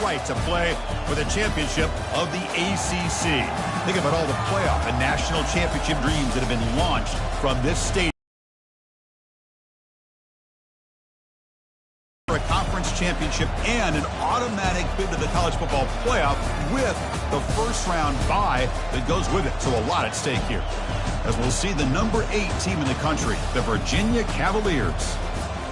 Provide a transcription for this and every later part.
right to play for the championship of the ACC. Think about all the playoff and national championship dreams that have been launched from this stadium. A conference championship and an automatic bid to the college football playoff with the first round bye that goes with it. So a lot at stake here, as we'll see the number 8 team in the country, the Virginia Cavaliers,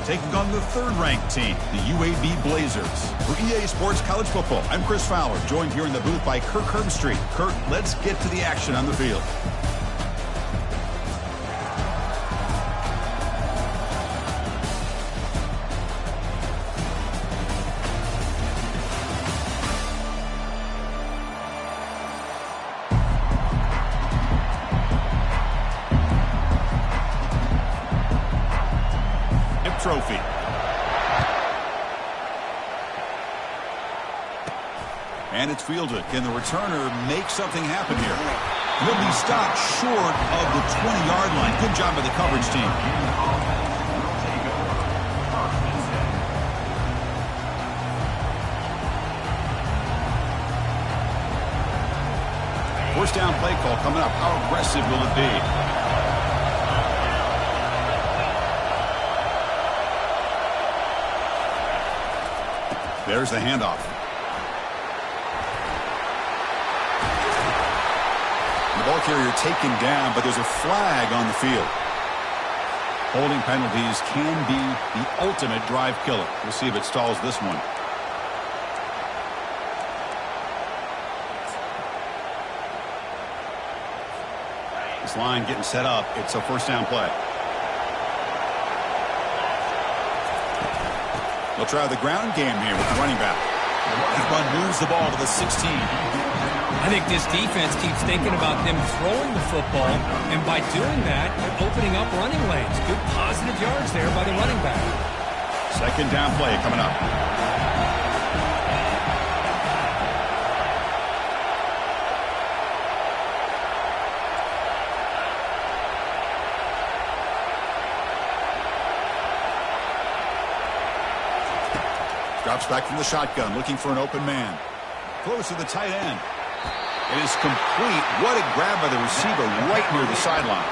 taking on the third-ranked team, the UAB Blazers. For EA Sports College Football, I'm Chris Fowler, joined here in the booth by Kirk Herbstreit. Kirk, let's get to the action on the field. Trophy. And it's fielded. Can the returner make something happen here? He'll be stopped short of the 20-yard line. Good job by the coverage team. First down play call coming up. How aggressive will it be? There's the handoff. The ball carrier taken down, but there's a flag on the field. Holding penalties can be the ultimate drive killer. We'll see if it stalls this one. This line getting set up. It's a first down play. They'll try the ground game here with the running back. This one moves the ball to the 16. I think this defense keeps thinking about them throwing the football, and by doing that, they're opening up running lanes. Good positive yards there by the running back. Second down play coming up. Drops back from the shotgun, looking for an open man. Close to the tight end. It is complete. What a grab by the receiver right near the sideline.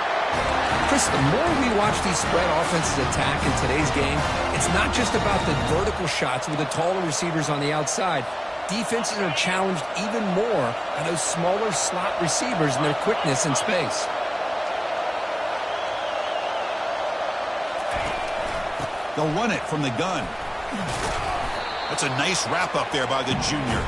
Chris, the more we watch these spread offenses attack in today's game, it's not just about the vertical shots with the taller receivers on the outside. Defenses are challenged even more by those smaller slot receivers and their quickness in space. They'll run it from the gun. That's a nice wrap-up there by the junior.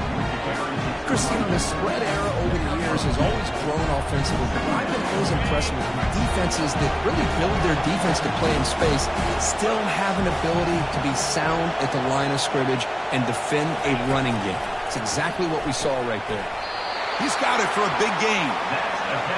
Chris, the spread era over the years has always grown offensively, but I've been always impressed with defenses that really build their defense to play in space, still have an ability to be sound at the line of scrimmage and defend a running game. It's exactly what we saw right there. He's got it for a big gain.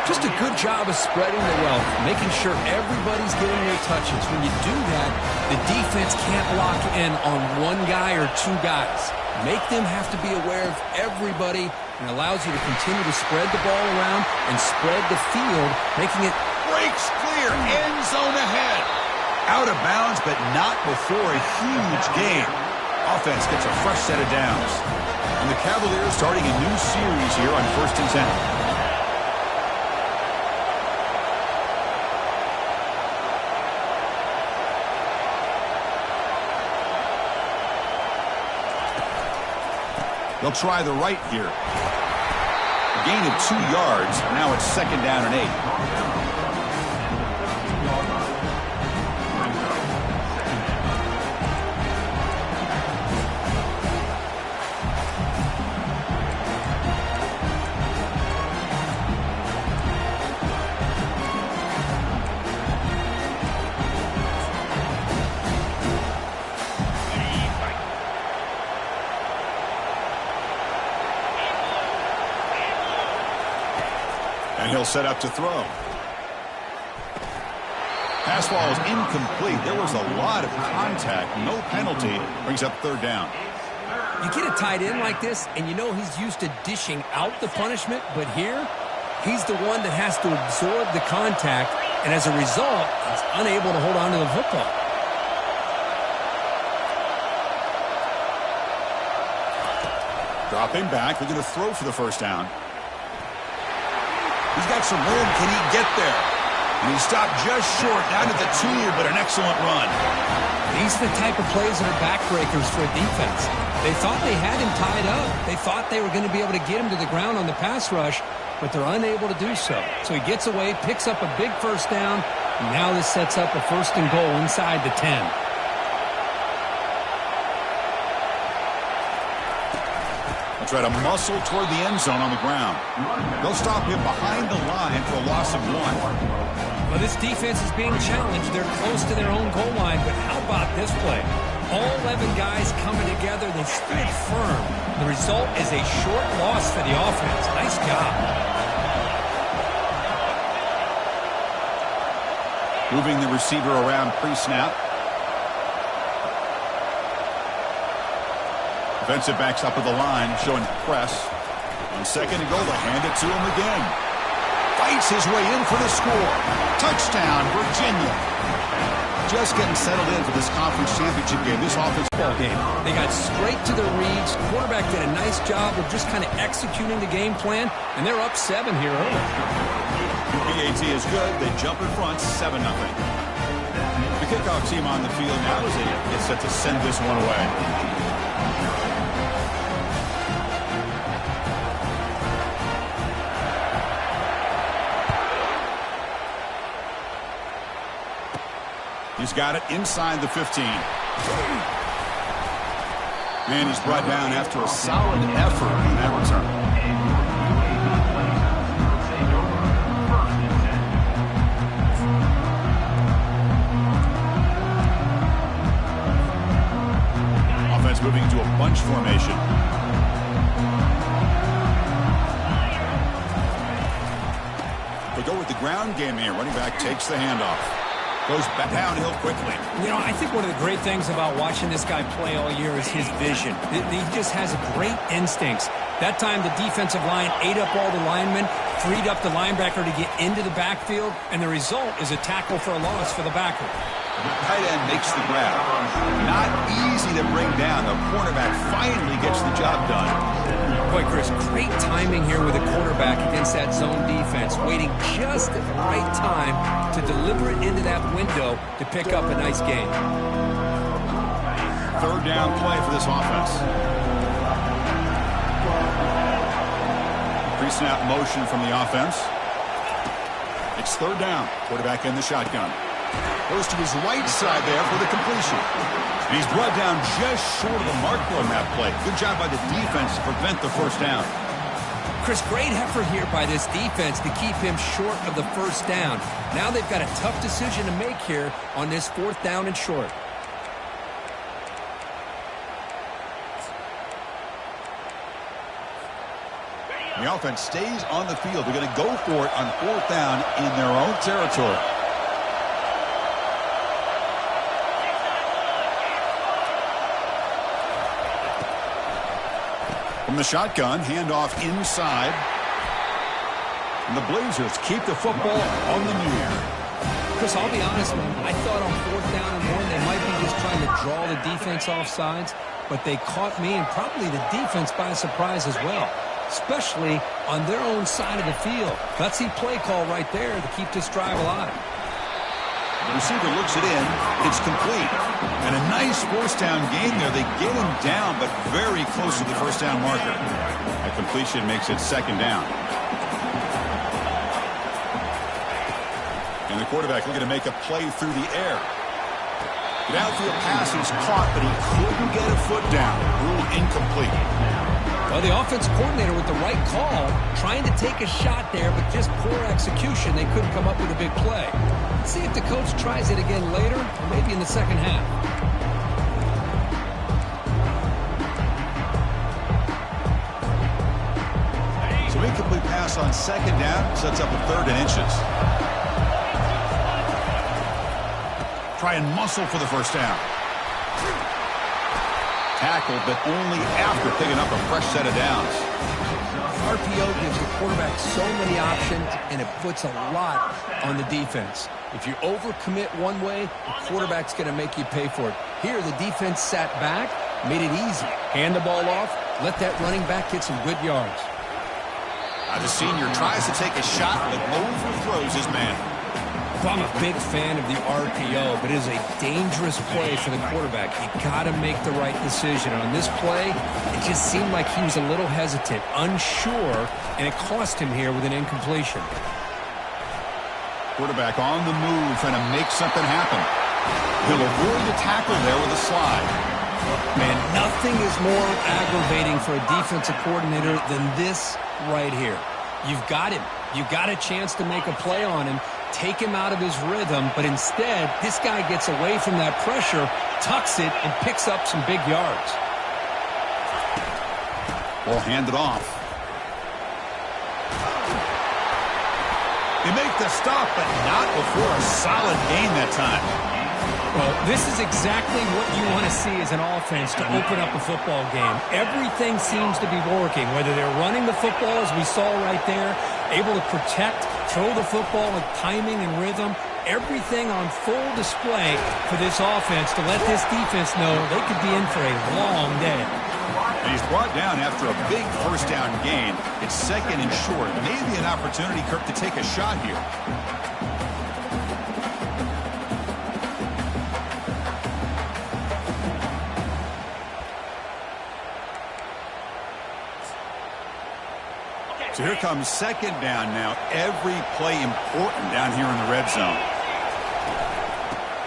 Just a good job of spreading the wealth, making sure everybody's getting their touches. When you do that, the defense can't lock in on one guy or two guys. Make them have to be aware of everybody, and allows you to continue to spread the ball around and spread the field, making it... Breaks clear, end zone ahead. Out of bounds, but not before a huge gain. Offense gets a fresh set of downs. And the Cavaliers starting a new series here on 1st and 10. They'll try the right here. A gain of 2 yards. Now it's 2nd down and 8. And he'll set up to throw. Pass ball is incomplete. There was a lot of contact. No penalty. Brings up 3rd down. You get a tight end like this, and you know he's used to dishing out the punishment, but here, he's the one that has to absorb the contact, and as a result, he's unable to hold on to the football. Dropping back. They're going to throw for the first down. He's got some room. Can he get there? And he stopped just short, down to the 2, but an excellent run. These are the type of plays that are backbreakers for a defense. They thought they had him tied up. They thought they were going to be able to get him to the ground on the pass rush, but they're unable to do so. So he gets away, picks up a big first down, and now this sets up a 1st and goal inside the 10. They'll try to muscle toward the end zone on the ground. They'll stop him behind the line for a loss of 1. Well, this defense is being challenged. They're close to their own goal line, but how about this play? All 11 guys coming together. They stood firm. The result is a short loss for the offense. Nice job. Moving the receiver around pre-snap. Defensive backs up at the line, showing press. On 2nd and goal, they hand it to him again. Fights his way in for the score. Touchdown, Virginia. Just getting settled in for this conference championship game, this offense ball game. They got straight to their reads. Quarterback did a nice job of just kind of executing the game plan, and they're up 7 here early. PAT is good. They jump in front, 7-0. The kickoff team on the field now as they get set to send this one away. He's got it inside the 15. And he's brought down after a solid effort on that return. Offense moving into a bunch formation. We go with the ground game here. Running back takes the handoff. Goes back downhill quickly. You know, I think one of the great things about watching this guy play all year is his vision. He just has great instincts. That time the defensive line ate up all the linemen, freed up the linebacker to get into the backfield, and the result is a tackle for a loss for the backer. The tight end makes the grab. Not easy to bring down. The cornerback finally gets the job done. Boy, Chris, great timing here with the quarterback against that zone defense, waiting just at the right time to deliver it into that window to pick up a nice gain. 3rd down play for this offense. Pre-snap motion from the offense. It's 3rd down. Quarterback in the shotgun. Goes to his right side there for the completion. And he's brought down just short of the marker on that play. Good job by the defense to prevent the 1st down. Chris, great effort here by this defense to keep him short of the 1st down. Now they've got a tough decision to make here on this 4th down and short. The offense stays on the field. They're going to go for it on 4th down in their own territory. From the shotgun, handoff inside. And the Blazers keep the football on the move. Chris, I'll be honest, man. I thought on 4th down and 1, they might be just trying to draw the defense off sides, but they caught me and probably the defense by surprise as well, especially on their own side of the field. Gutsy play call right there to keep this drive alive. The receiver looks it in. It's complete. And a nice 1st down gain there. They get him down, but very close to the 1st down marker. A completion makes it 2nd down. And the quarterback looking to make a play through the air. The outfield pass is caught, but he couldn't get a foot down. Ruled incomplete. Well, the offensive coordinator with the right call, trying to take a shot there, but just poor execution. They couldn't come up with a big play. Let's see if the coach tries it again later, or maybe in the 2nd half. So incomplete pass on 2nd down, sets up a 3rd and inches. Try and muscle for the 1st down. Tackled, but only after picking up a fresh set of downs. RPO gives the quarterback so many options, and it puts a lot on the defense. If you overcommit one way, the quarterback's going to make you pay for it. Here, the defense sat back, made it easy. Hand the ball off, Let that running back get some good yards. The senior tries to take a shot, but overthrows his man. I'm a big fan of the RPO, but it is a dangerous play for the quarterback. You got to make the right decision. On this play, it just seemed like he was a little hesitant, unsure, and it cost him here with an incompletion. Quarterback on the move, trying to make something happen. He'll avoid the tackle there with a slide. Man, nothing is more aggravating for a defensive coordinator than this right here. You've got him. You've got a chance to make a play on him, take him out of his rhythm, but instead, this guy gets away from that pressure, tucks it, and picks up some big yards. Ball handed off. They make the stop, but not before a solid gain that time. Well, this is exactly what you want to see as an offense to open up a football game. Everything seems to be working, whether they're running the football, as we saw right there, able to protect, throw the football with timing and rhythm. Everything on full display for this offense to let this defense know they could be in for a long day. And he's brought down after a big first down gain. It's second and short. Maybe an opportunity, Kirk, to take a shot here. So here comes second down now. Every play important down here in the red zone.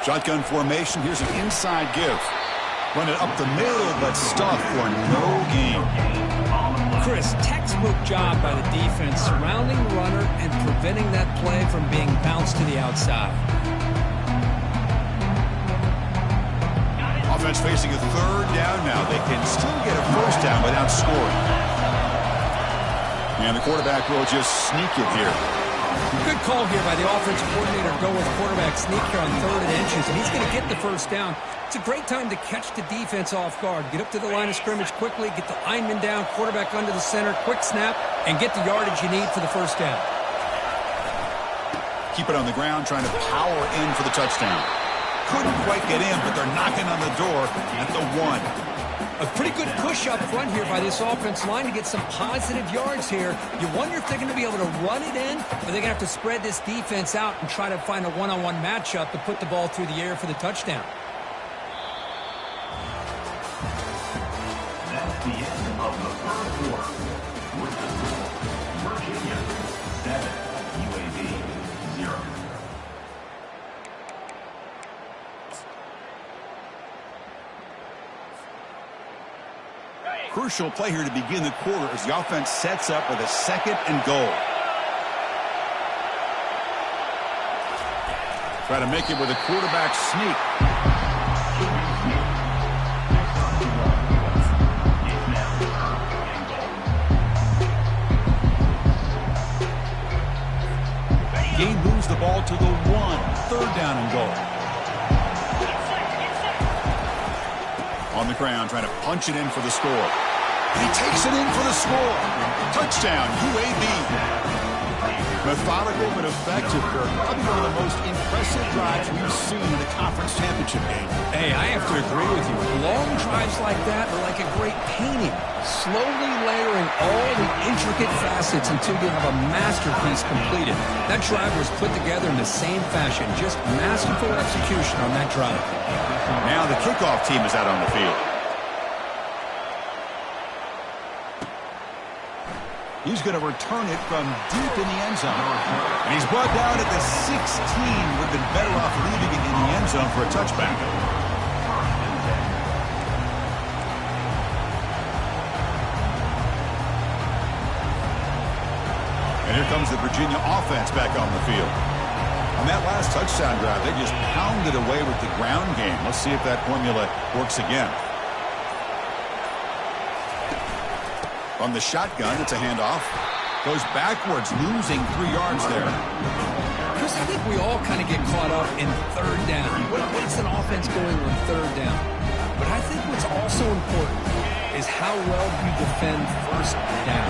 Shotgun formation. Here's an inside give. Run it up the middle, but stuffed for no gain. Chris, textbook job by the defense surrounding the runner and preventing that play from being bounced to the outside. Offense facing a third down now. They can still get a first down without scoring. And the quarterback will just sneak it here. Good call here by the offensive coordinator. Go with quarterback sneak here on 3rd and inches, and he's going to get the first down. It's a great time to catch the defense off guard. Get up to the line of scrimmage quickly, get the lineman down, quarterback under the center, quick snap, and get the yardage you need for the first down. Keep it on the ground, trying to power in for the touchdown. Couldn't quite get in, but they're knocking on the door at the 1. A pretty good push up front here by this offense line to get some positive yards here. You wonder if they're going to be able to run it in, or they're going to have to spread this defense out and try to find a one-on-one matchup to put the ball through the air for the touchdown. That's the end of the first quarter. With the score, Virginia 7, UAB 0. Crucial play here to begin the quarter as the offense sets up with a 2nd and goal. Try to make it with a quarterback sneak. Gabe moves the ball to the 1. 3rd down and goal. On the ground, trying to punch it in for the score. He takes it in for the score. Touchdown, UAB. Methodical but effective, Kirk. Probably one of the most impressive drives we've seen in a conference championship game. Hey, I have to agree with you. Long drives like that are like a great painting. Slowly layering all the intricate facets until you have a masterpiece completed. That drive was put together in the same fashion. Just masterful execution on that drive. Now the kickoff team is out on the field. He's going to return it from deep in the end zone. And he's brought down at the 16. Would have been better off leaving it in the end zone for a touchback. And here comes the Virginia offense back on the field. On that last touchdown drive, they just pounded away with the ground game. Let's see if that formula works again. On the shotgun, it's a handoff. Goes backwards, losing 3 yards there. Chris, I think we all kind of get caught up in 3rd down. What's an offense going on 3rd down? But I think what's also important is how well you defend 1st down.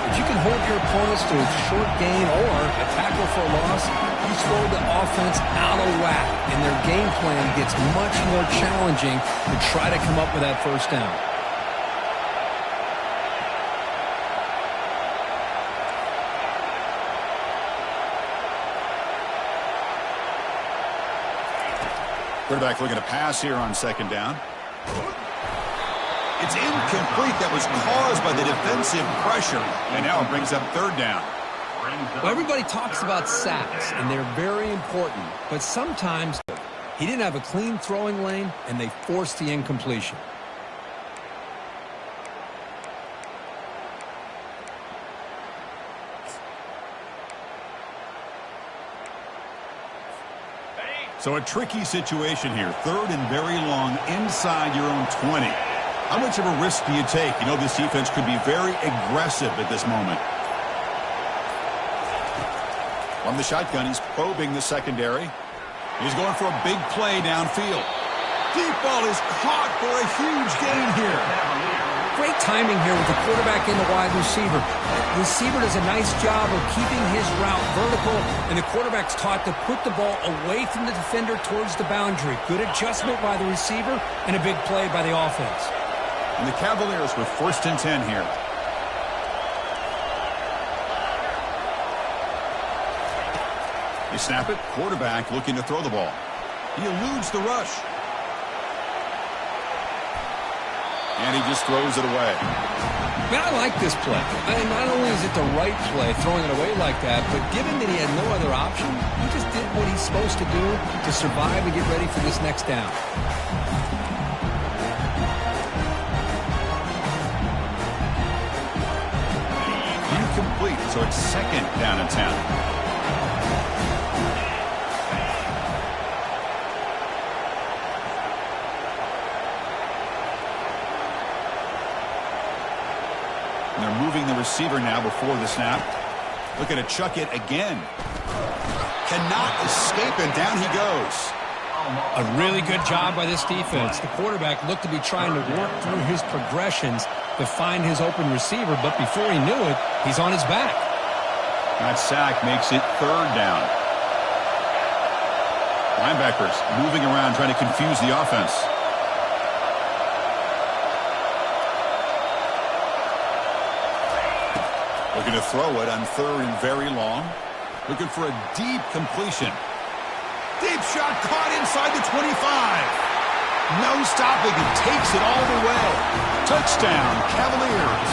If you can hold your opponents to a short gain or a tackle for a loss, you throw the offense out of whack, and their game plan gets much more challenging to try to come up with that 1st down. Quarterback looking to pass here on second down. It's incomplete. That was caused by the defensive pressure. And now it brings up third down. Well, everybody talks about sacks, and they're very important. But sometimes he didn't have a clean throwing lane, and they forced the incompletion. So a tricky situation here. Third and very long inside your own 20. How much of a risk do you take? You know this defense could be very aggressive at this moment. From the shotgun, he's probing the secondary. He's going for a big play downfield. Deep ball is caught for a huge gain here. Great timing here with the quarterback and the wide receiver. The receiver does a nice job of keeping his route vertical, and the quarterback's taught to put the ball away from the defender towards the boundary. Good adjustment by the receiver and a big play by the offense. And the Cavaliers with 1st and 10 here. They snap it. Quarterback looking to throw the ball. He eludes the rush. And he just throws it away. Man, I like this play. I mean, not only is it the right play, throwing it away like that, but given that he had no other option, he just did what he's supposed to do to survive and get ready for this next down. Incomplete, so it's 2nd down and 10. They're moving the receiver now before the snap. Looking to chuck it again. Cannot escape, and down he goes. A really good job by this defense. The quarterback looked to be trying to work through his progressions to find his open receiver, but before he knew it, he's on his back. That sack makes it 3rd down. Linebackers moving around, trying to confuse the offense. Looking to throw it on 3rd and very long. Looking for a deep completion. Deep shot caught inside the 25. No stopping. It takes it all the way. Touchdown, Cavaliers.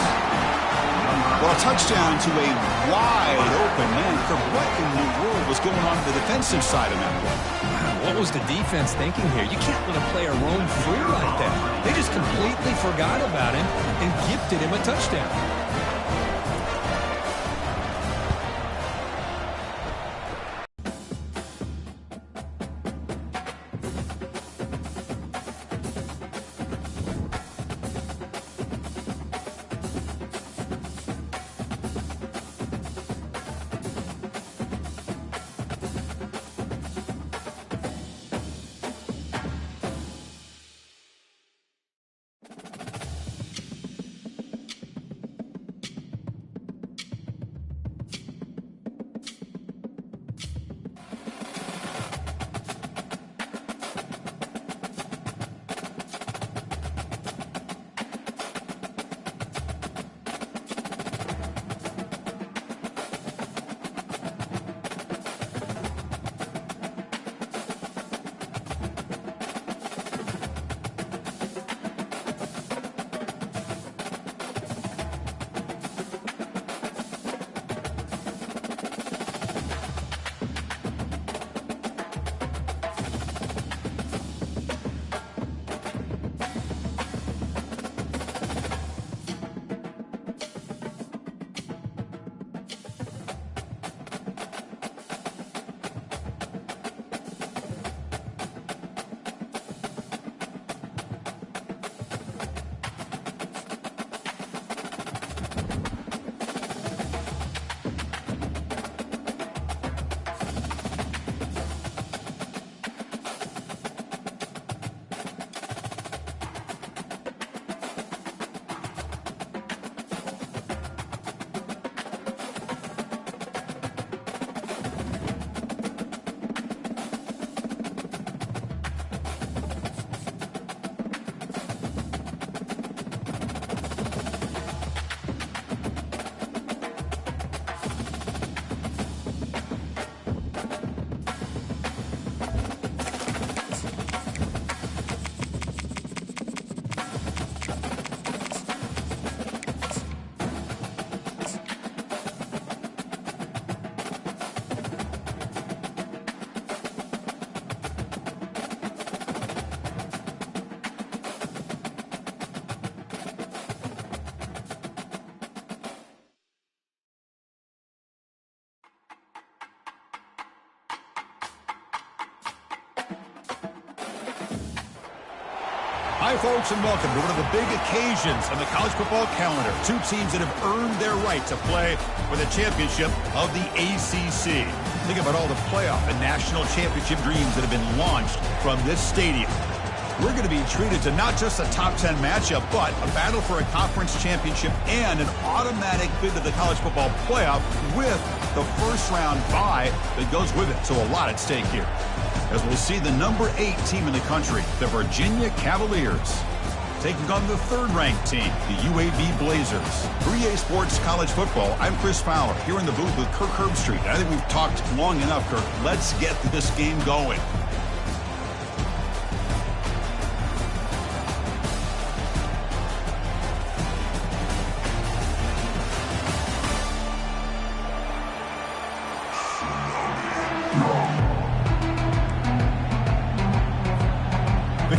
Well, a touchdown to a wide open man. What in the world was going on the defensive side of that play? What was the defense thinking here? You can't let a player roam free like that. They just completely forgot about him and gifted him a touchdown. Hi, folks, and welcome to one of the big occasions on the college football calendar. Two teams that have earned their right to play for the championship of the ACC. Think about all the playoff and national championship dreams that have been launched from this stadium. We're going to be treated to not just a top 10 matchup, but a battle for a conference championship and an automatic bid to the college football playoff with the first-round bye that goes with it. So a lot at stake here, as we'll see the number 8 team in the country, the Virginia Cavaliers, taking on the third-ranked team, the UAB Blazers. For EA Sports College Football, I'm Chris Fowler, here in the booth with Kirk Herbstreit. I think we've talked long enough, Kirk. Let's get this game going.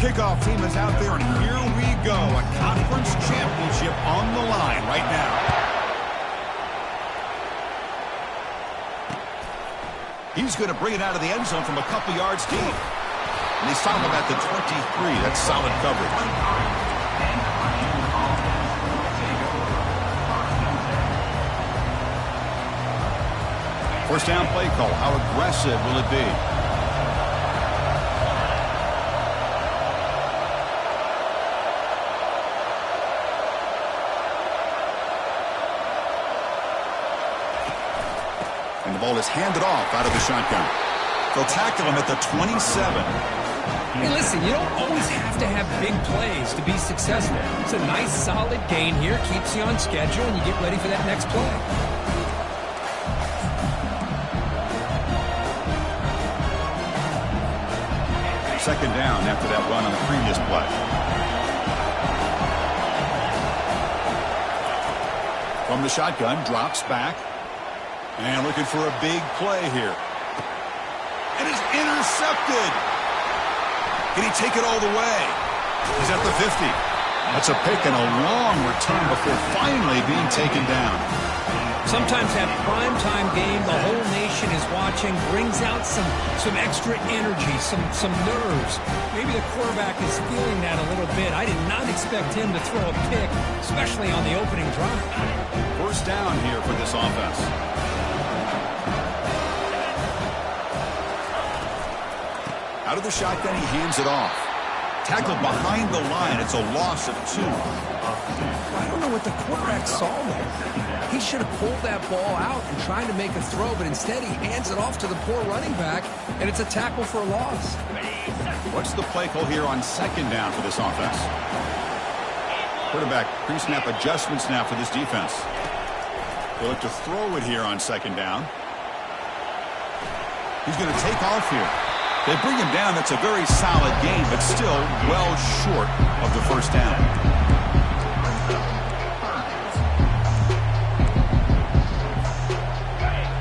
Kickoff team is out there, and here we go. A conference championship on the line right now. He's going to bring it out of the end zone from a couple yards deep. And he's talking about the 23. That's solid coverage. First down play call. How aggressive will it be? And the ball is handed off out of the shotgun. They'll tackle him at the 27. Hey, listen, you don't always have to have big plays to be successful. It's a nice, solid gain here. Keeps you on schedule, and you get ready for that next play. Second down after that run on the previous play. From the shotgun, drops back. And looking for a big play here. And it's intercepted. Can he take it all the way? He's at the 50. That's a pick and a long return before finally being taken down. Sometimes that primetime game, the whole nation is watching, brings out some extra energy, some nerves. Maybe the quarterback is feeling that a little bit. I did not expect him to throw a pick, especially on the opening drive. First down here for this offense. Out of the shotgun, he hands it off. Tackled behind the line. It's a loss of 2. I don't know what the quarterback saw there. He should have pulled that ball out and tried to make a throw, but instead he hands it off to the poor running back, and it's a tackle for a loss. What's the play call here on second down for this offense? Quarterback pre-snap adjustments now for this defense. They'll look to throw it here on second down. He's going to take off here. They bring him down. That's a very solid gain, but still well short of the first down.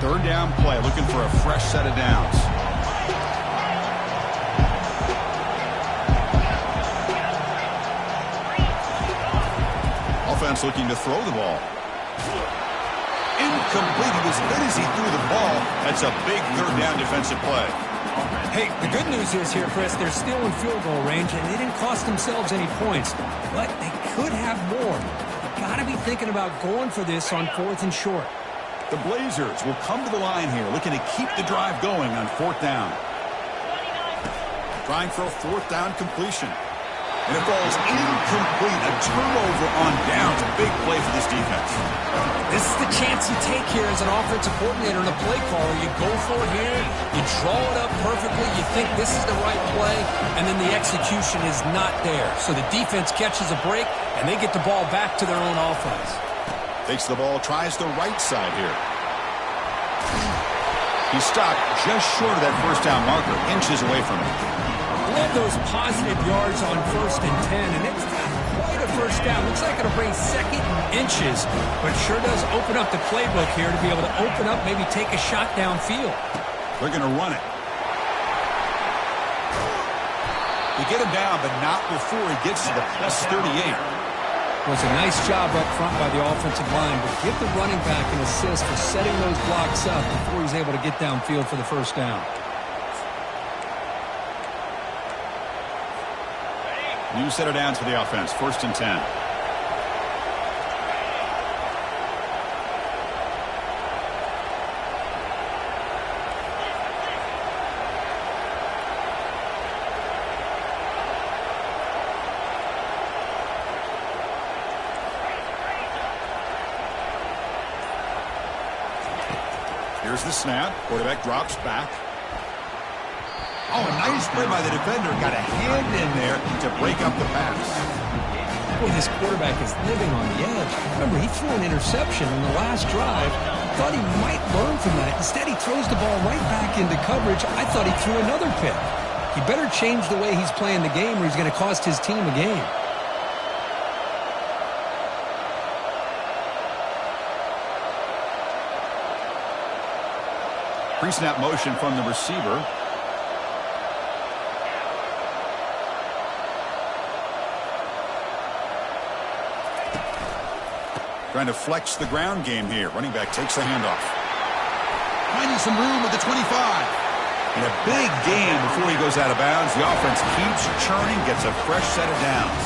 Third down play, looking for a fresh set of downs. Offense looking to throw the ball. Incomplete. He was good as he threw the ball. That's a big third down defensive play. Hey, the good news is here, Chris, they're still in field goal range, and they didn't cost themselves any points. But they could have more. You've got to be thinking about going for this on 4th and short. The Blazers will come to the line here, looking to keep the drive going on 4th down. Trying for a 4th down completion. And it falls incomplete. A turnover on downs. A big play for this defense. This is the chance you take here as an offensive coordinator and a play caller. You go for it here. You draw it up perfectly. You think this is the right play, and then the execution is not there. So the defense catches a break, and they get the ball back to their own offense. Takes the ball, tries the right side here. He stopped just short of that first down marker, inches away from it. Love those positive yards on 1st and 10, and it's quite a first down. Looks like it'll bring 2nd and inches, but sure does open up the playbook here to be able to open up, maybe take a shot downfield. They're going to run it. They get him down, but not before he gets to the plus 38. It was a nice job up front by the offensive line, but give the running back an assist for setting those blocks up before he's able to get downfield for the first down. New set of downs for the offense. 1st and 10. Here's the snap. Quarterback drops back. Oh, a nice play by the defender. Got a hand in there to break up the pass. Boy, this quarterback is living on the edge. Remember, he threw an interception in the last drive. Thought he might learn from that. Instead, he throws the ball right back into coverage. I thought he threw another pick. He better change the way he's playing the game or he's going to cost his team a game. Pre-snap motion from the receiver. Trying to flex the ground game here. Running back takes the handoff. Finding some room at the 25. And a big gain before he goes out of bounds. The offense keeps churning, gets a fresh set of downs.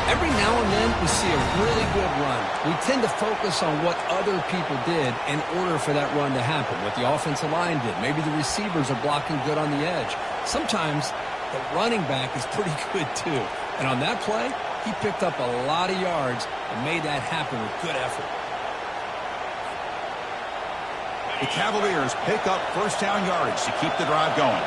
Every now and then we see a really good run. We tend to focus on what other people did in order for that run to happen. What the offensive line did. Maybe the receivers are blocking good on the edge. Sometimes the running back is pretty good too. And on that play, he picked up a lot of yards and made that happen with good effort. The Cavaliers pick up first down yardage to keep the drive going.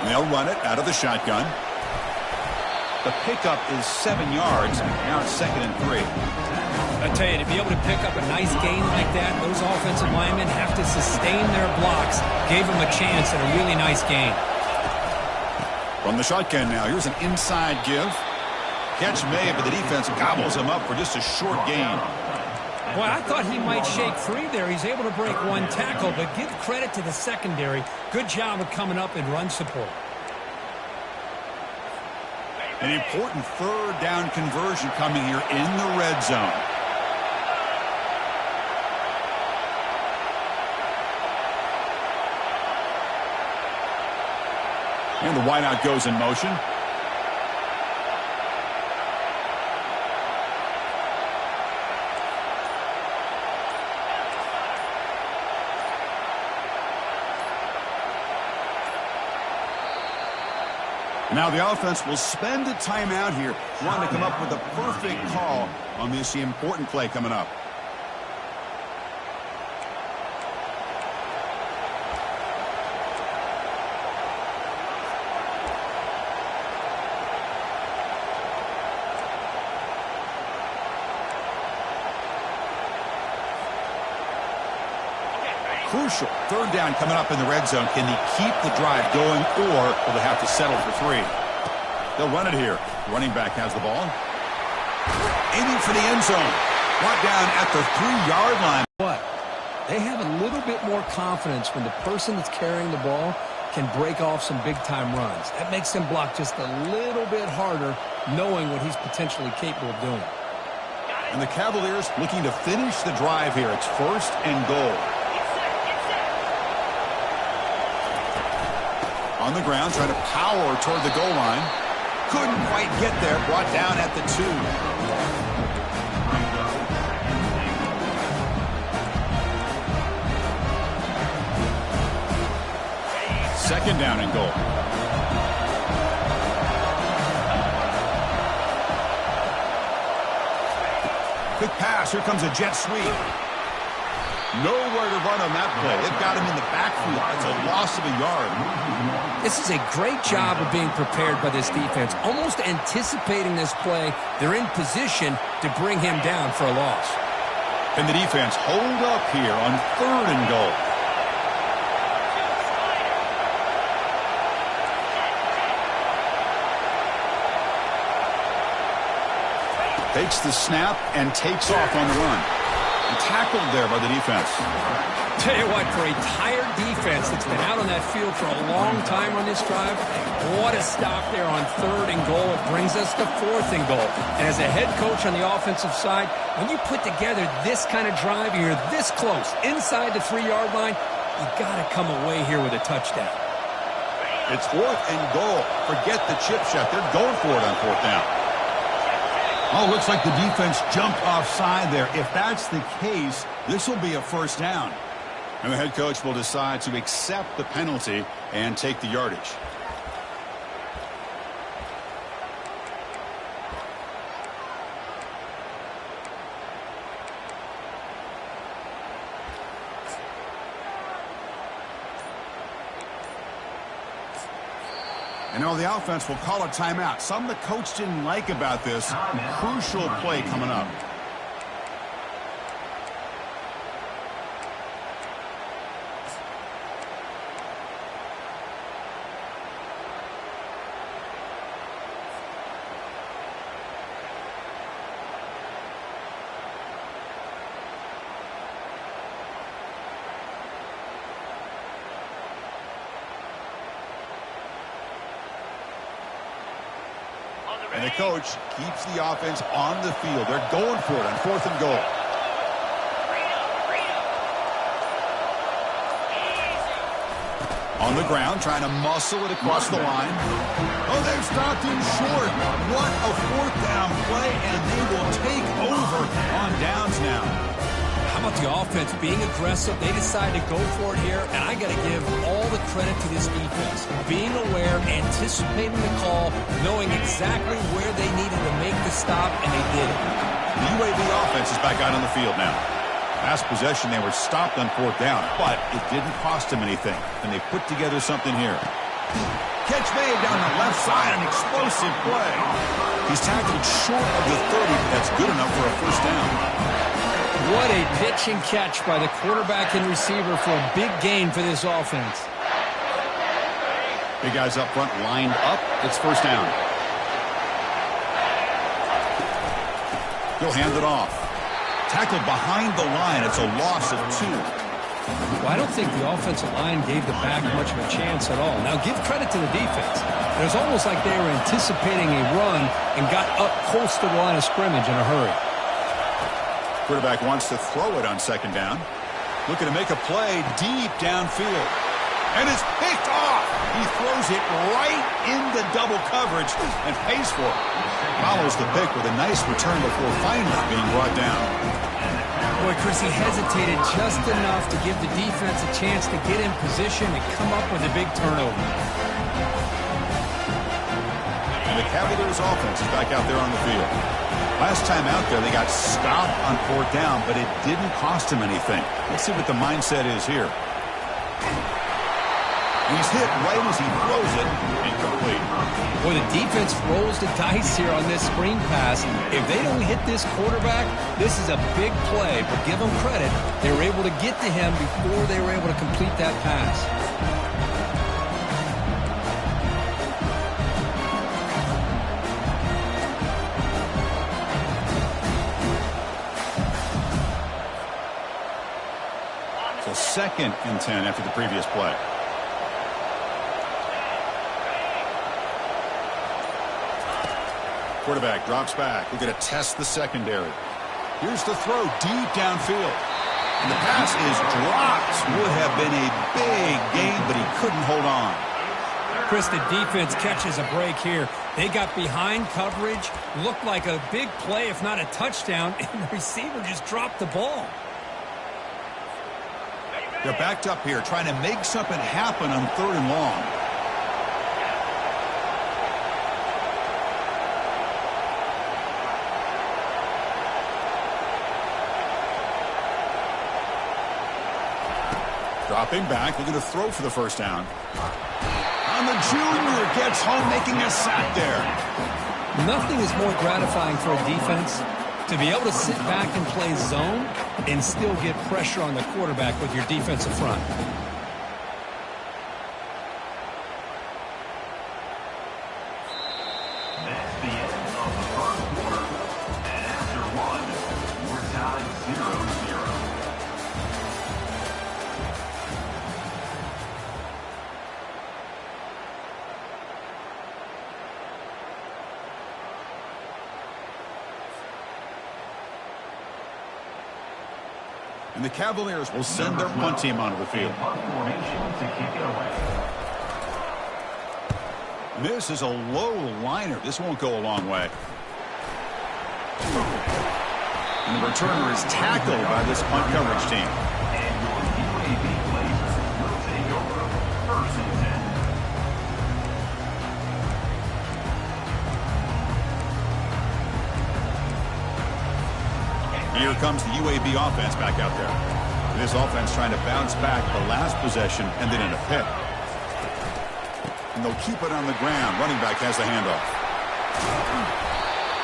And they'll run it out of the shotgun. The pickup is 7 yards. Now it's 2nd and 3. I tell you, to be able to pick up a nice gain like that, those offensive linemen have to sustain their blocks. Gave them a chance at a really nice gain. From the shotgun now, here's an inside give. Catch made, but the defense gobbles him up for just a short gain. Boy, I thought he might shake free there. He's able to break one tackle, but give credit to the secondary. Good job of coming up in run support. An important 3rd down conversion coming here in the red zone. And the wideout goes in motion. Now the offense will spend a timeout here, wanting to come up with a perfect call on this important play coming up. Crucial 3rd down coming up in the red zone. Can they keep the drive going, or will they have to settle for 3? They'll run it here. Running back has the ball. Aiming for the end zone. Brought down at the 3-yard line. What? They have a little bit more confidence when the person that's carrying the ball can break off some big-time runs. That makes them block just a little bit harder, knowing what he's potentially capable of doing. And the Cavaliers looking to finish the drive here. It's 1st and goal. On the ground, trying to power toward the goal line. Couldn't quite get there. Brought down at the 2. 2nd down and goal. Quick pass. Here comes a jet sweep. Nowhere to run on that play. They've got him in the backfield. It's a loss of a yard. This is a great job of being prepared by this defense. Almost anticipating this play, they're in position to bring him down for a loss. And the defense hold up here on 3rd and goal. Takes the snap and takes off on the run. Tackled there by the defense. Tell you what, for a tired defense that's been out on that field for a long time on this drive, what a stop there on 3rd and goal. It brings us to 4th and goal. And as a head coach on the offensive side, when you put together this kind of drive, you're this close, inside the 3-yard line, you got to come away here with a touchdown. It's 4th and goal. Forget the chip shot. They're going for it on 4th down. Oh, looks like the defense jumped offside there. If that's the case, this will be a 1st down. And the head coach will decide to accept the penalty and take the yardage. And now the offense will call a timeout. Something the coach didn't like about this. Crucial play coming up. And the coach keeps the offense on the field. They're going for it on 4th and goal. On the ground, trying to muscle it across the line. Oh, they've stopped him short. What a 4th down play, and they will take over on downs now. How about the offense being aggressive? They decide to go for it here, and I got to give all the credit to this defense. Being aware, anticipating the call, knowing exactly where they needed to make the stop, and they did it. The UAB offense is back out on the field now. Last possession, they were stopped on 4th down, but it didn't cost them anything, and they put together something here. Catch made down the left side, an explosive play. He's tackled short of the 30, but that's good enough for a 1st down. What a pitch and catch by the quarterback and receiver for a big gain for this offense. Big guys up front lined up. It's 1st down. He'll hand it off. Tackled behind the line. It's a loss of 2. Well, I don't think the offensive line gave the back much of a chance at all. Now, give credit to the defense. It was almost like they were anticipating a run and got up close to the line of scrimmage in a hurry. Quarterback wants to throw it on 2nd down. Looking to make a play deep downfield. And it's picked off. He throws it right into double coverage and pays for it. Follows the pick with a nice return before finally being brought down. Boy, Chris, he hesitated just enough to give the defense a chance to get in position and come up with a big turnover. And the Cavaliers offense is back out there on the field. Last time out there, they got stopped on 4th down, but it didn't cost him anything. Let's see what the mindset is here. He's hit right as he throws it. Incomplete. Boy, the defense rolls the dice here on this screen pass. If they don't hit this quarterback, this is a big play. But give them credit. They were able to get to him before they were able to complete that pass. So 2nd and 10 after the previous play. Quarterback drops back. We're going to test the secondary. Here's the throw deep downfield. And the pass is dropped. Would have been a big gain, but he couldn't hold on. Chris, the defense catches a break here. They got behind coverage, looked like a big play, if not a touchdown, and the receiver just dropped the ball. They're backed up here, trying to make something happen on 3rd and long. Dropping back, looking to throw for the 1st down. And the junior gets home, making a sack there. Nothing is more gratifying for a defense to be able to sit back and play zone and still get pressure on the quarterback with your defensive front. That's the end of the 1st quarter. And after one, we're tied 0-0. And the Cavaliers will send their punt team onto the field. Punt formation to kick it away. This is a low liner. This won't go a long way. And the returner is tackled by this punt coverage team. And your UAB Blazers will take over 1st and 10. Here comes the UAB offense back out there. This offense trying to bounce back the last possession and then in a pick. And they'll keep it on the ground. Running back has the handoff.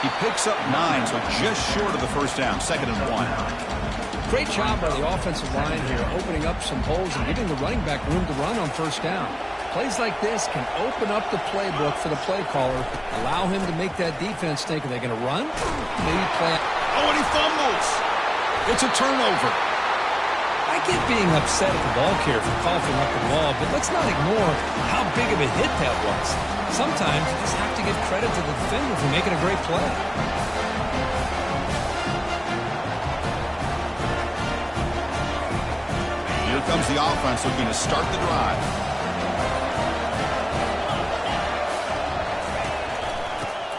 He picks up 9, so just short of the first down. 2nd and 1. Great job by the offensive line here, opening up some holes and giving the running back room to run on 1st down. Plays like this can open up the playbook for the play caller, allow him to make that defense think, are they going to run? Maybe play. Oh, and he fumbles. It's a turnover. I get being upset at the ball carrier for coughing up the ball, but let's not ignore how big of a hit that was. Sometimes you just have to give credit to the defender for making a great play. Here comes the offense looking to start the drive.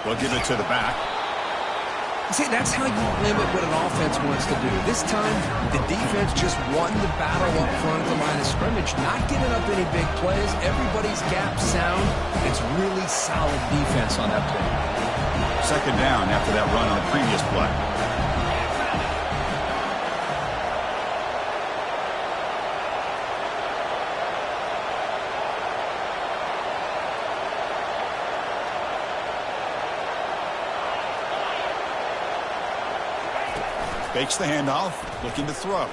We'll give it to the back. See, that's how you limit what an offense wants to do. This time, the defense just won the battle up front of the line of scrimmage, not giving up any big plays. Everybody's gap sound. It's really solid defense on that play. 2nd down after that run on the previous play. Fakes the handoff, looking to throw.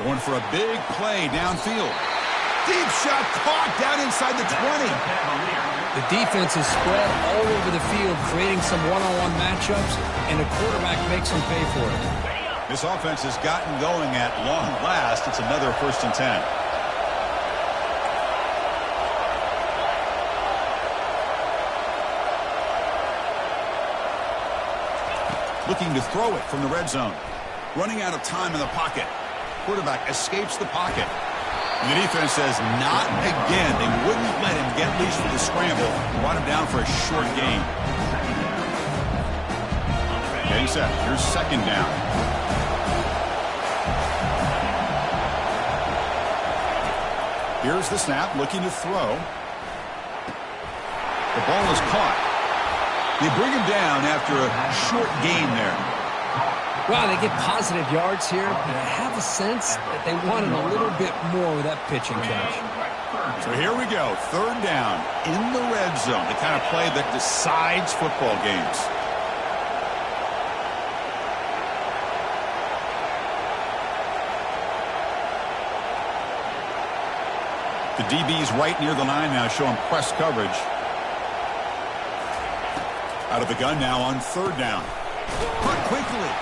Going for a big play downfield. Deep shot caught down inside the 20. The defense is spread all over the field, creating some one-on-one matchups, and the quarterback makes them pay for it. This offense has gotten going at long last. It's another 1st and 10. Looking to throw it from the red zone. Running out of time in the pocket. Quarterback escapes the pocket. And the defense says, not again. They wouldn't let him get loose for the scramble. Brought him down for a short gain. Getting set. Here's 2nd down. Here's the snap. Looking to throw. The ball is caught. They bring him down after a short gain there. Wow, they get positive yards here, but I have a sense that they wanted a little bit more with that pitching catch. So here we go. 3rd down in the red zone. The kind of play that decides football games. The DB's right near the line now, showing press coverage. Out of the gun now on 3rd down. Caught quickly.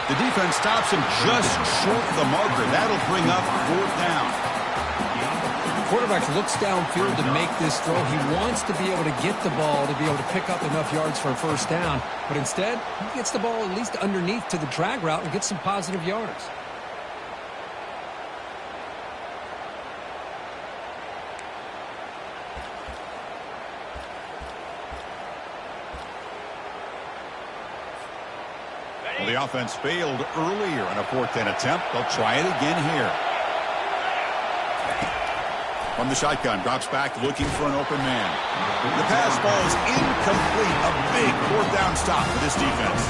The defense stops him just short of the marker. That'll bring up 4th down. The quarterback looks downfield to make this throw. He wants to be able to get the ball to be able to pick up enough yards for a 1st down. But instead, he gets the ball at least underneath to the drag route and gets some positive yards. Well, the offense failed earlier in a 4th and attempt. They'll try it again here. From the shotgun, drops back looking for an open man. The pass ball is incomplete. A big 4th down stop for this defense.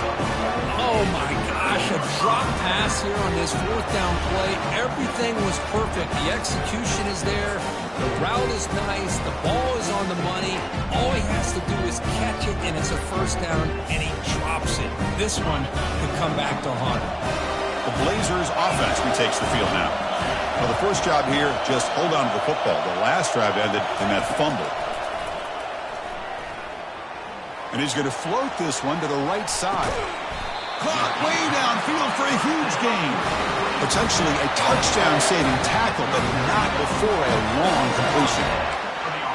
Oh my gosh, a drop pass here on this 4th down play. Everything was perfect. The execution is there. The route is nice. The ball is on the money. All he has to do is catch it, and it's a 1st down, and he drops it. This one could come back to haunt him. The Blazers offense retakes the field now. Well, the first job here, just hold on to the football. The last drive ended in that fumble. And he's going to float this one to the right side. Caught way downfield for a huge gain. Potentially a touchdown-saving tackle, but not before a long completion.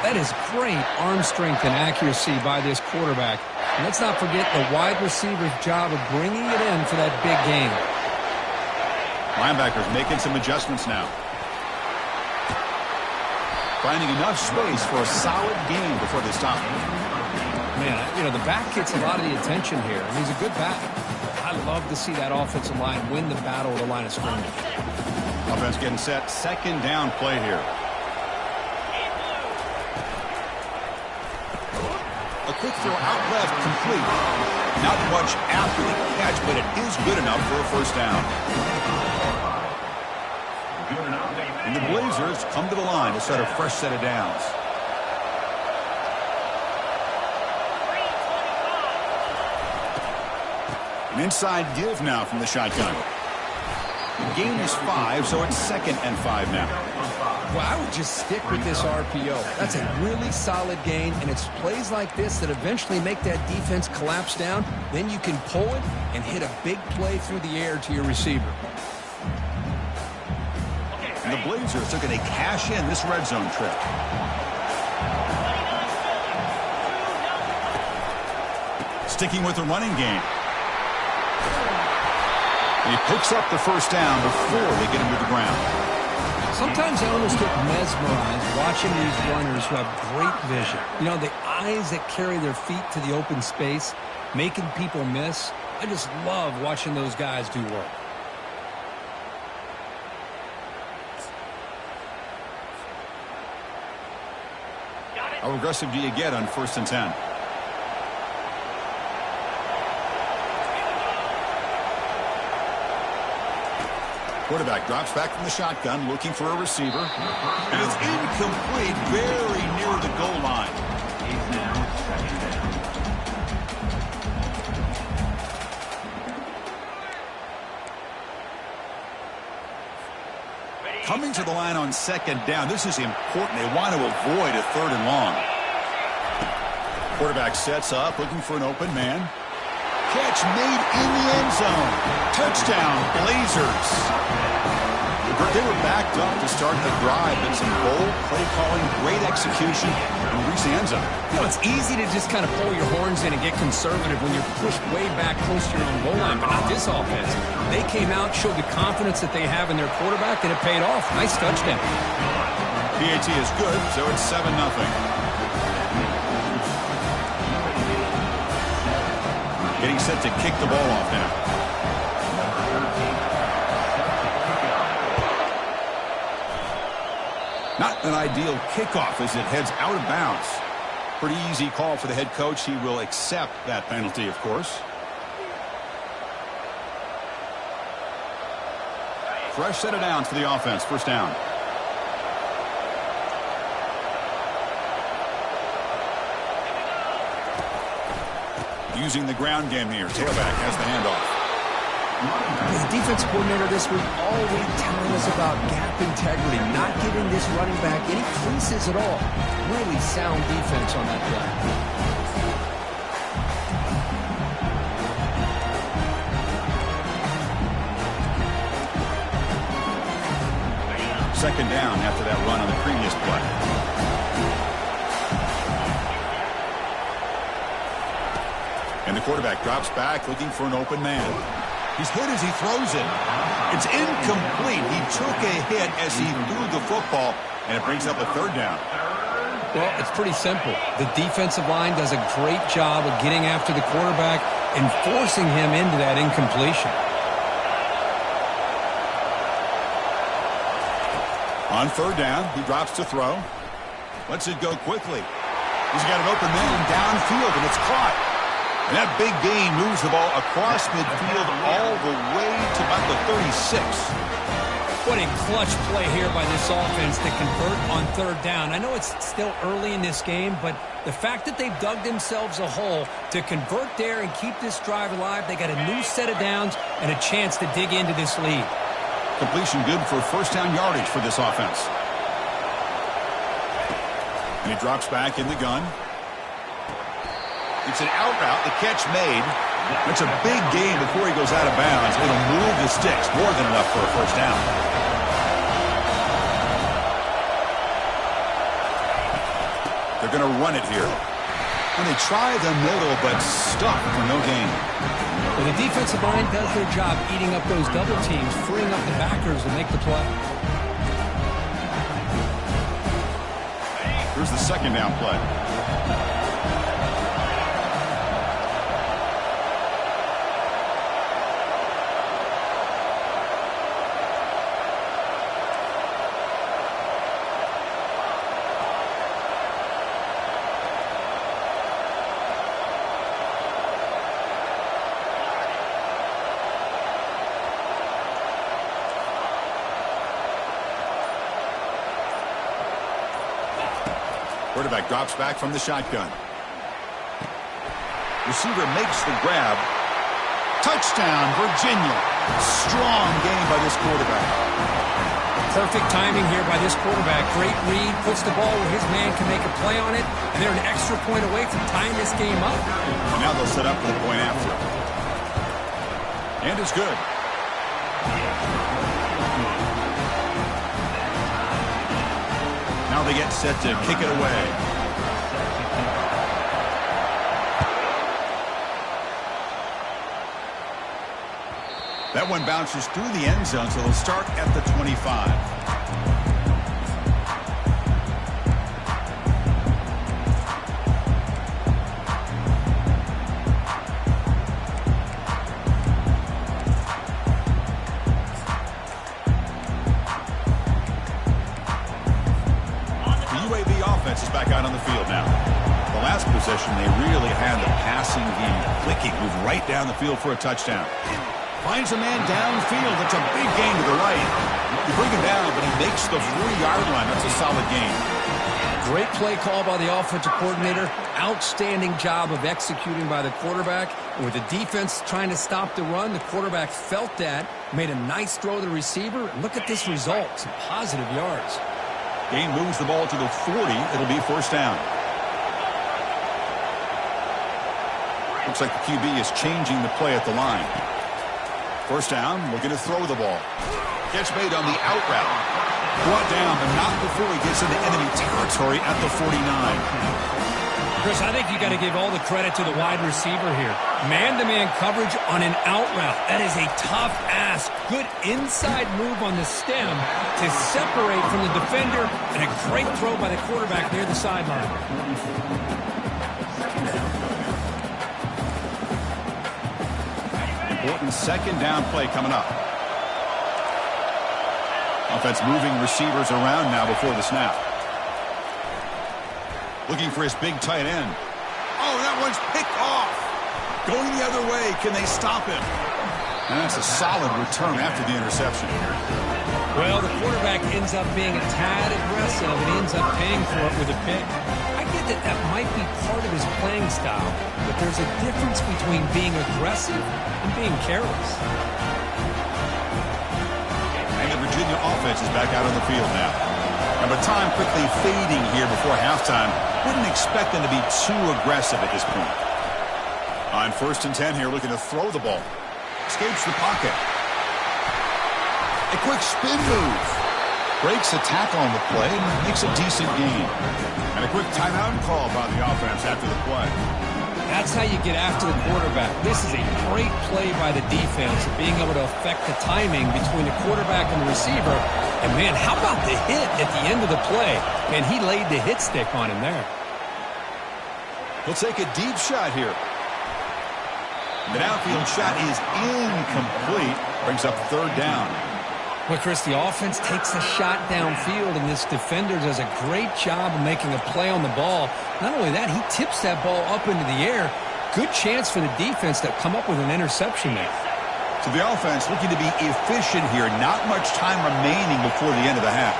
That is great arm strength and accuracy by this quarterback. And let's not forget the wide receiver's job of bringing it in for that big gain. Linebackers making some adjustments now. Finding enough space for a solid gain before they stop. Man, you know, the back gets a lot of the attention here. And he's a good back. I love to see that offensive line win the battle at the line of scrimmage. Offense getting set. Second down play here. A quick throw out left, complete. Not much after the catch, but it is good enough for a first down. And the Blazers come to the line to start a fresh set of downs. An inside give now from the shotgun. The gain is 5, so it's 2nd and 5 now. Well, I would just stick with this RPO. That's a really solid gain, and it's plays like this that eventually make that defense collapse down. Then you can pull it and hit a big play through the air to your receiver. And the Blazers are going to cash in this red zone trip. Sticking with the running game. He picks up the first down before they get him to the ground. Sometimes I almost get mesmerized watching these runners who have great vision. You know, the eyes that carry their feet to the open space, making people miss. I just love watching those guys do work. How aggressive do you get on 1st and 10? Quarterback drops back from the shotgun, looking for a receiver. And it's incomplete, very near the goal line. He's now 2nd down. Coming to the line on 2nd down. This is important. They want to avoid a 3rd and long. Quarterback sets up, looking for an open man. Catch made in the end zone. Touchdown, Blazers. They were backed up to start the drive, but some bold play calling, great execution, and reach the end zone. You know, it's easy to just kind of pull your horns in and get conservative when you're pushed way back close to your own goal line, but not this offense. They came out, showed the confidence that they have in their quarterback, and it paid off. Nice touchdown. PAT is good, so it's 7-0. Getting set to kick the ball off now. Not an ideal kickoff as it heads out of bounds. Pretty easy call for the head coach. He will accept that penalty, of course. Fresh set of downs for the offense. First down. Using the ground game here. Tailback has the handoff. The defense coordinator this week already telling us about gap integrity, not giving this running back any creases at all. Really sound defense on that play. Second down after that run on the previous play. And the quarterback drops back looking for an open man. He's hit as he throws it. It's incomplete. He took a hit as he threw the football, and it brings up a 3rd down. Well, it's pretty simple. The defensive line does a great job of getting after the quarterback and forcing him into that incompletion. On 3rd down, he drops to throw. Lets it go quickly. He's got an open man downfield, and it's caught. And that big gain moves the ball across midfield all the way to about the 36. What a clutch play here by this offense to convert on 3rd down. I know it's still early in this game, but the fact that they've dug themselves a hole to convert there and keep this drive alive, they got a new set of downs and a chance to dig into this lead. Completion good for first down yardage for this offense. And he drops back in the gun. It's an out route, the catch made. It's a big gain before he goes out of bounds. It'll move the sticks, more than enough for a first down. They're going to run it here. And they try the middle, but stuck for no gain. Well, the defensive line does their job eating up those double teams, freeing up the backers to make the play. Here's the second down play. Quarterback drops back from the shotgun. Receiver makes the grab. Touchdown, Virginia. Strong game by this quarterback. Perfect timing here by this quarterback. Great read, puts the ball where his man can make a play on it, and they're an extra point away from tying this game up. And now they'll set up for the point after. And it's good. Now they get set to kick it away. That one bounces through the end zone, so they'll start at the 25. Is back out on the field now. The last possession, they really had the passing game clicking, moved right down the field for a touchdown. Finds a man downfield. That's a big gain to the right. You bring him down, but he makes the 40-yard line. That's a solid gain. Great play call by the offensive coordinator. Outstanding job of executing by the quarterback. And with the defense trying to stop the run, the quarterback felt that, made a nice throw to the receiver. And look at this result. Some positive yards. Gain moves the ball to the 40. It'll be first down. Looks like the QB is changing the play at the line. First down, looking to throw the ball. Catch made on the out route. Brought down, but not before he gets into enemy territory at the 49. Chris, I think you got to give all the credit to the wide receiver here. Man-to-man coverage on an out route. That is a tough ask. Good inside move on the stem to separate from the defender, and a great throw by the quarterback near the sideline. Important second down play coming up. Offense moving receivers around now before the snap. Looking for his big tight end. Oh, that one's picked off. Going the other way. Can they stop him? And that's a solid return after the interception. Well, the quarterback ends up being a tad aggressive and ends up paying for it with a pick. I get that that might be part of his playing style, but there's a difference between being aggressive and being careless. And the Virginia offense is back out on the field now. And with time quickly fading here before halftime, wouldn't expect them to be too aggressive at this point. On 1st and 10 here, looking to throw the ball. Escapes the pocket. A quick spin move. Breaks a tackle on the play and makes a decent gain. And a quick timeout call by the offense after the play. That's how you get after the quarterback. This is a great play by the defense of being able to affect the timing between the quarterback and the receiver. And, man, how about the hit at the end of the play? Man, he laid the hit stick on him there. He'll take a deep shot here. The downfield shot is incomplete. Brings up 3rd down. Well, Chris, the offense takes a shot downfield, and this defender does a great job of making a play on the ball. Not only that, he tips that ball up into the air. Good chance for the defense to come up with an interception there. So the offense looking to be efficient here. Not much time remaining before the end of the half.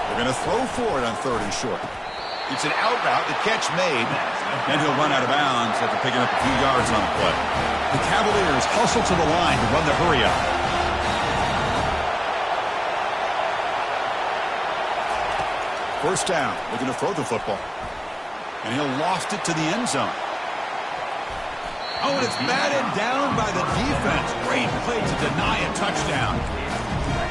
They're going to throw for it on 3rd and short. It's an out route, the catch made, and he'll run out of bounds after picking up a few yards on the play. The Cavaliers hustle to the line to run the hurry-up. First down, looking to throw the football. And he'll loft it to the end zone. Oh, and it's batted down by the defense. Great play to deny a touchdown.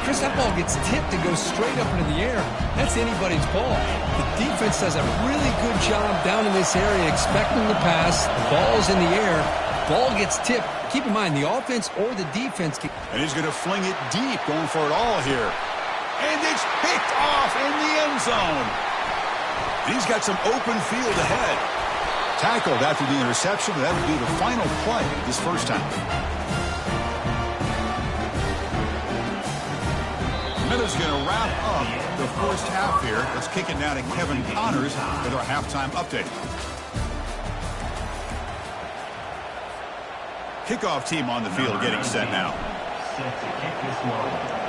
Chris, that ball gets tipped and goes straight up into the air. That's anybody's ball. The defense does a really good job down in this area expecting the pass. The ball's in the air. Ball gets tipped. Keep in mind, the offense or the defense. And he's going to fling it deep, going for it all here. And it's picked off in the end zone. And he's got some open field ahead. Tackled after the interception. That would be the final play this first time. Miller's going to wrap up the first half here. Let's kick it now to Kevin Connors with our halftime update. Kickoff team on the field getting set now. Set to kick this one.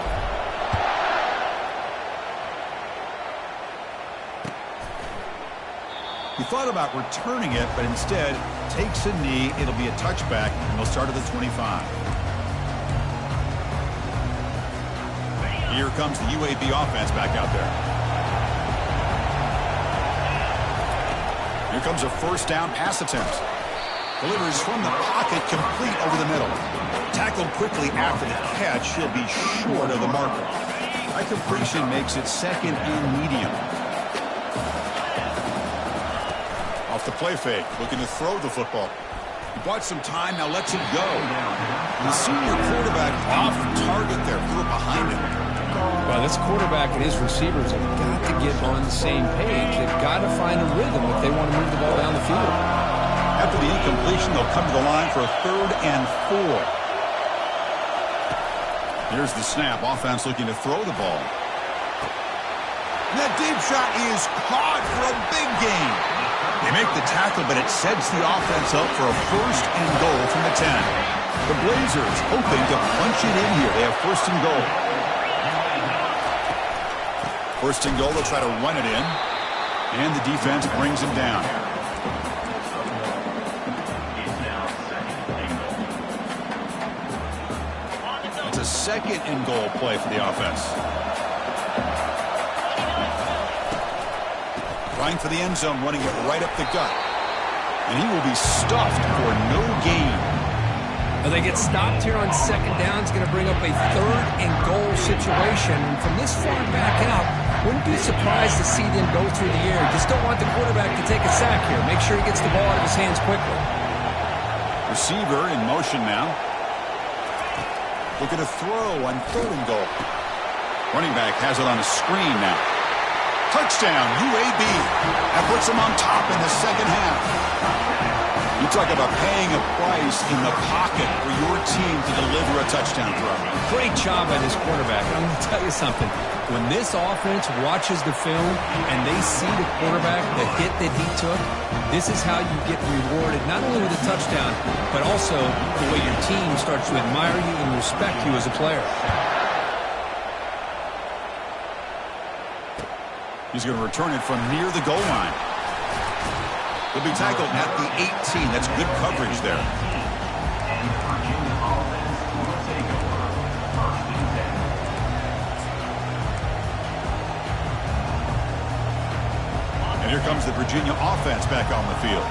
He thought about returning it, but instead takes a knee. It'll be a touchback, and they'll start at the 25. Here comes the UAB offense back out there. Here comes a first down pass attempt. Delivers from the pocket, complete over the middle. Tackled quickly after the catch. He'll be short of the marker. High completion makes it second and medium. Off the play fake, looking to throw the football. He bought some time, now lets it go. The senior quarterback off target there, threw it behind him. Well, this quarterback and his receivers have got to get on the same page. They've got to find a rhythm if they want to move the ball down the field. After the incompletion, they'll come to the line for a 3rd and 4. Here's the snap. Offense looking to throw the ball. And that deep shot is caught for a big gain. They make the tackle, but it sets the offense up for a 1st and goal from the 10. The Blazers hoping to punch it in here. They have 1st and goal. 1st and goal, they'll try to run it in. And the defense brings him down. It's a 2nd and goal play for the offense. Trying for the end zone, running it right up the gut. And he will be stuffed for no gain. Well, they get stopped here on 2nd down. It's going to bring up a 3rd and goal situation. And from this far back out, wouldn't be surprised to see them go through the air. Just don't want the quarterback to take a sack here. Make sure he gets the ball out of his hands quickly. Receiver in motion now. Looking to throw on 3rd and goal. Running back has it on a screen now. Touchdown, UAB. That puts them on top in the second half. You talk about paying a price in the pocket for your team to deliver a touchdown throw. Great job by this quarterback. I'm going to tell you something. When this offense watches the film and they see the quarterback, the hit that he took, this is how you get rewarded, not only with a touchdown, but also the way your team starts to admire you and respect you as a player. He's going to return it from near the goal line. He'll be tackled at the 18. That's good coverage there. And here comes the Virginia offense back on the field.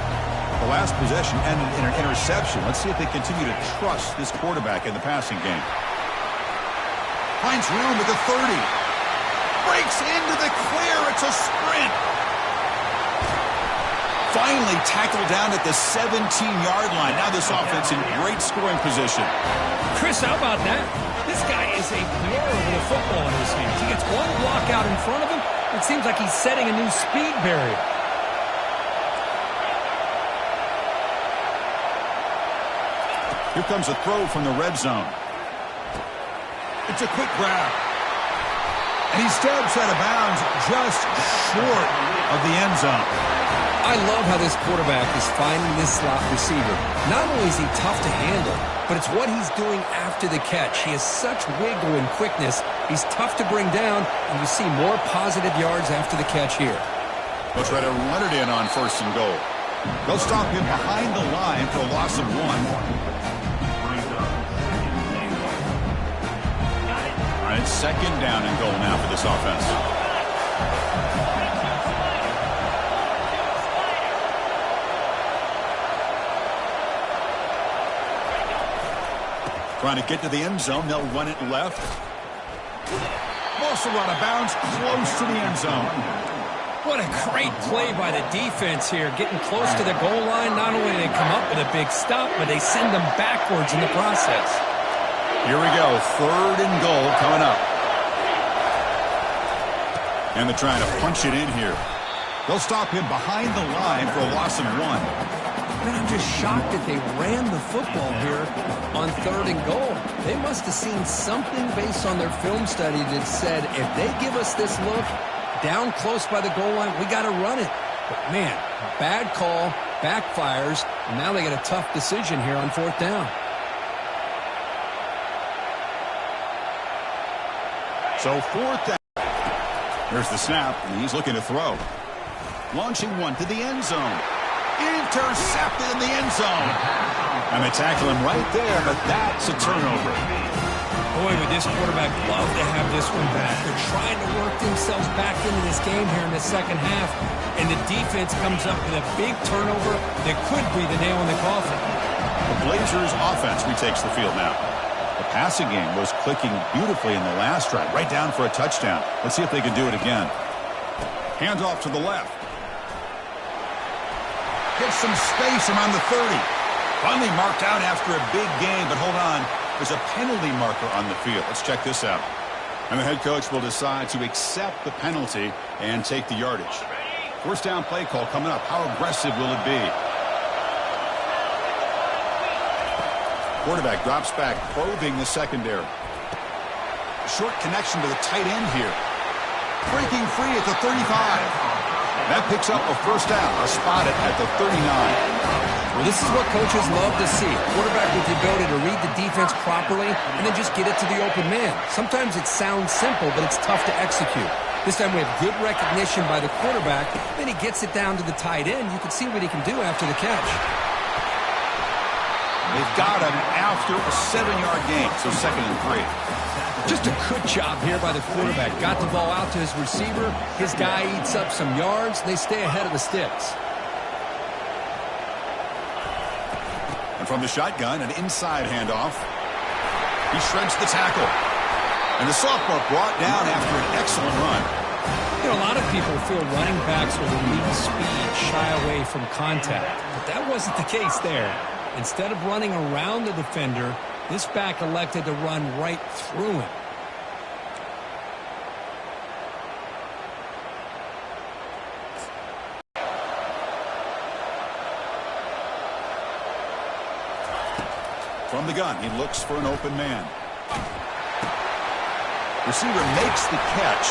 The last possession ended in an interception. Let's see if they continue to trust this quarterback in the passing game. Finds room at the 30. Breaks into the clear. It's a sprint. Finally tackled down at the 17-yard line. Now this offense in great scoring position. Chris, how about that? This guy is a player with a football in his hands. He gets one block out in front of him. It seems like he's setting a new speed barrier. Here comes a throw from the red zone. It's a quick grab. And he steps out of bounds just short of the end zone. I love how this quarterback is finding this slot receiver. Not only is he tough to handle, but it's what he's doing after the catch. He has such wiggle and quickness. He's tough to bring down, and you see more positive yards after the catch here. They'll try to run it in on 1st and goal. They'll stop him behind the line for a loss of 1. All right, 2nd down and goal now for this offense. Trying to get to the end zone. They'll run it left. Also out of bounds, close to the end zone. What a great play by the defense here. Getting close to the goal line. Not only do they come up with a big stop, but they send them backwards in the process. Here we go. 3rd and goal coming up. And they're trying to punch it in here. They'll stop him behind the line for a loss of 1. Man, I'm just shocked that they ran the football here on 3rd and goal. They must have seen something based on their film study that said, if they give us this look down close by the goal line, we got to run it. But, man, bad call, backfires, and now they got a tough decision here on 4th down. So 4th down. Here's the snap, and he's looking to throw. Launching one to the end zone. Intercepted in the end zone. And they tackle him right there, but that's a turnover. Boy, would this quarterback love to have this one back. They're trying to work themselves back into this game here in the second half, and the defense comes up with a big turnover that could be the nail in the coffin. The Blazers' offense retakes the field now. The passing game was clicking beautifully in the last drive, right down for a touchdown. Let's see if they can do it again. Handoff to the left. Gets some space around the 30. Finally marked out after a big game, but hold on. There's a penalty marker on the field. Let's check this out. And the head coach will decide to accept the penalty and take the yardage. 1st down play call coming up. How aggressive will it be? Quarterback drops back, probing the secondary. Short connection to the tight end here. Breaking free at the 35. That picks up a 1st down. A spot it at the 39. Well, this is what coaches love to see. A quarterback with the ability to read the defense properly and then just get it to the open man. Sometimes it sounds simple, but it's tough to execute. This time we have good recognition by the quarterback. Then he gets it down to the tight end. You can see what he can do after the catch. They've got him after a 7-yard gain, so 2nd and 3. Just a good job here by the quarterback. Got the ball out to his receiver. His guy eats up some yards. They stay ahead of the sticks. And from the shotgun, an inside handoff. He shreds the tackle. And the sophomore brought down after an excellent run. You know, a lot of people feel running backs with elite speed shy away from contact. But that wasn't the case there. Instead of running around the defender, this back elected to run right through him. From the gun, he looks for an open man. Receiver makes the catch.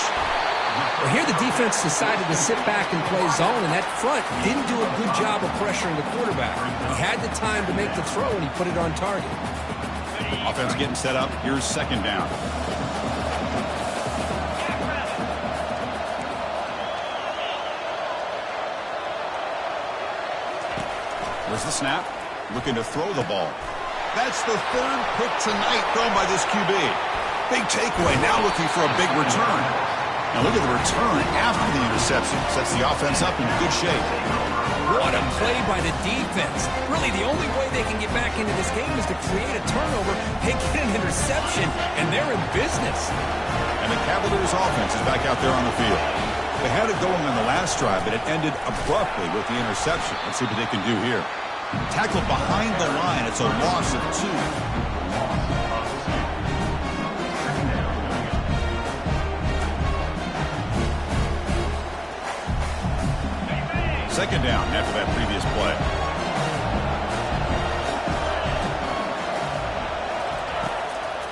Well, here the defense decided to sit back and play zone, and that front didn't do a good job of pressuring the quarterback. He had the time to make the throw, and he put it on target. Offense getting set up. Here's 2nd down. There's the snap. Looking to throw the ball. That's the 3rd pick tonight thrown by this QB. Big takeaway. Now looking for a big return. Now look at the return after the interception. Sets the offense up in good shape. What a play by the defense. Really, the only way they can get back into this game is to create a turnover. They get an interception, and they're in business. And the Cavaliers' offense is back out there on the field. They had it going on the last drive, but it ended abruptly with the interception. Let's see what they can do here. Tackled behind the line. It's a loss of 2. 2nd down after that previous play.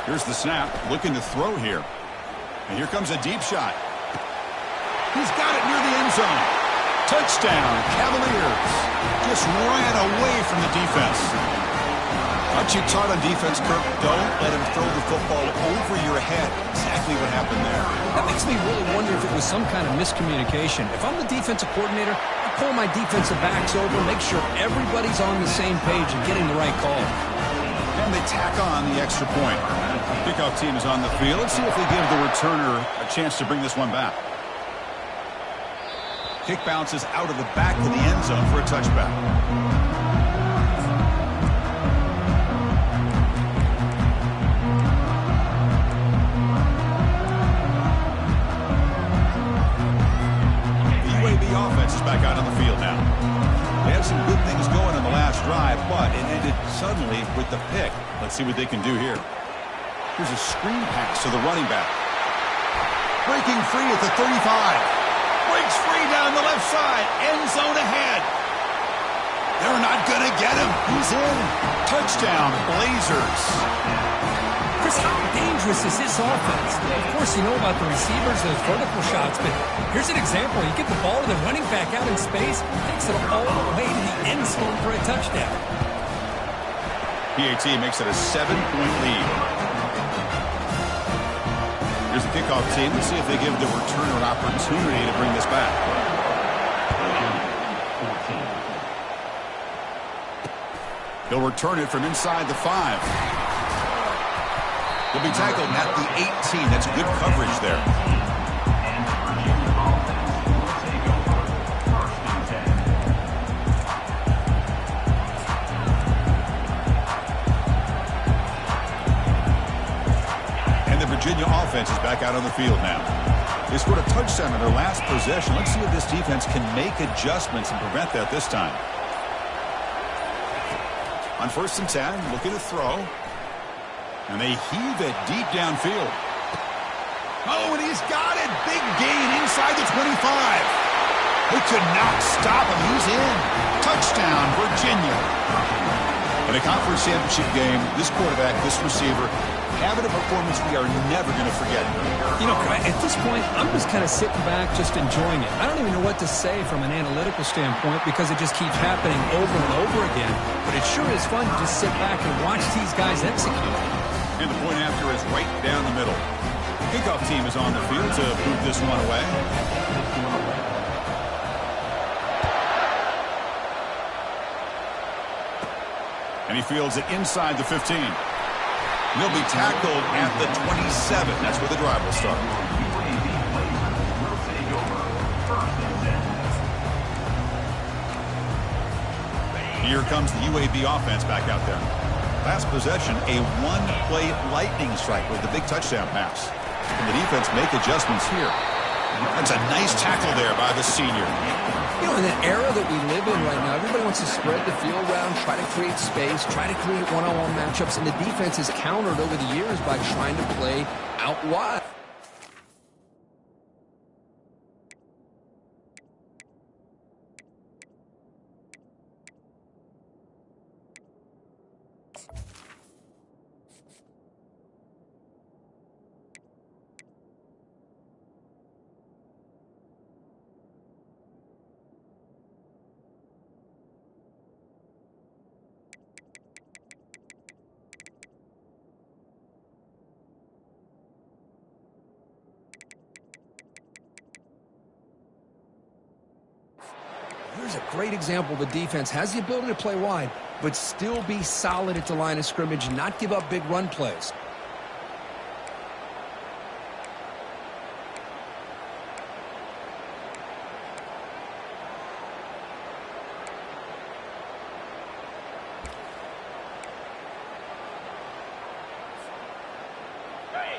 Here's the snap, looking to throw here. And here comes a deep shot. He's got it near the end zone. Touchdown, Cavaliers. Just ran away from the defense. Aren't you taught on defense, Kirk? Don't let him throw the football over your head. Exactly what happened there. That makes me really wonder if it was some kind of miscommunication. If I'm the defensive coordinator, I pull my defensive backs over, make sure everybody's on the same page and getting the right call. And they tack on the extra point. Kickoff team is on the field. Let's see if they give the returner a chance to bring this one back. Kick bounces out of the back of the end zone for a touchback. 2 offense is back out on the field now. They had some good things going on the last drive, but it ended suddenly with the pick. Let's see what they can do here. Here's a screen pass to the running back. Breaking free at the 35. Breaks free down the left side. End zone ahead. They're not going to get him. He's in. Touchdown, Blazers. Chris, how dangerous is this offense? Of course, you know about the receivers, those vertical shots, but here's an example. You get the ball to the running back out in space, takes it all the way to the end zone for a touchdown. PAT makes it a 7-point lead. Here's the kickoff team. Let's see if they give the returner an opportunity to bring this back. He'll return it from inside the 5. He'll be tackled at the 18. That's good coverage there. And the Virginia offense is back out on the field now. They scored a touchdown in their last possession. Let's see if this defense can make adjustments and prevent that this time. On 1st and 10, looking to throw. And they heave it deep downfield. Oh, and he's got it. Big gain inside the 25. They could not stop him. He's in. Touchdown, Virginia. In a conference championship game, this quarterback, this receiver, having a performance we are never going to forget. You know, at this point, I'm just kind of sitting back, just enjoying it. I don't even know what to say from an analytical standpoint because it just keeps happening over and over again. But it sure is fun to just sit back and watch these guys execute. And the point after is right down the middle. Kickoff team is on the field to boot this one away. And he fields it inside the 15. He'll be tackled at the 27. That's where the drive will start. Here comes the UAB offense back out there. Last possession, a one-play lightning strike with the big touchdown pass. Can the defense make adjustments here? That's a nice tackle there by the senior. You know, in the era that we live in right now, everybody wants to spread the field around, try to create space, try to create one-on-one matchups, and the defense has countered over the years by trying to play out wide. Here's a great example. The defense has the ability to play wide, but still be solid at the line of scrimmage, not give up big run plays.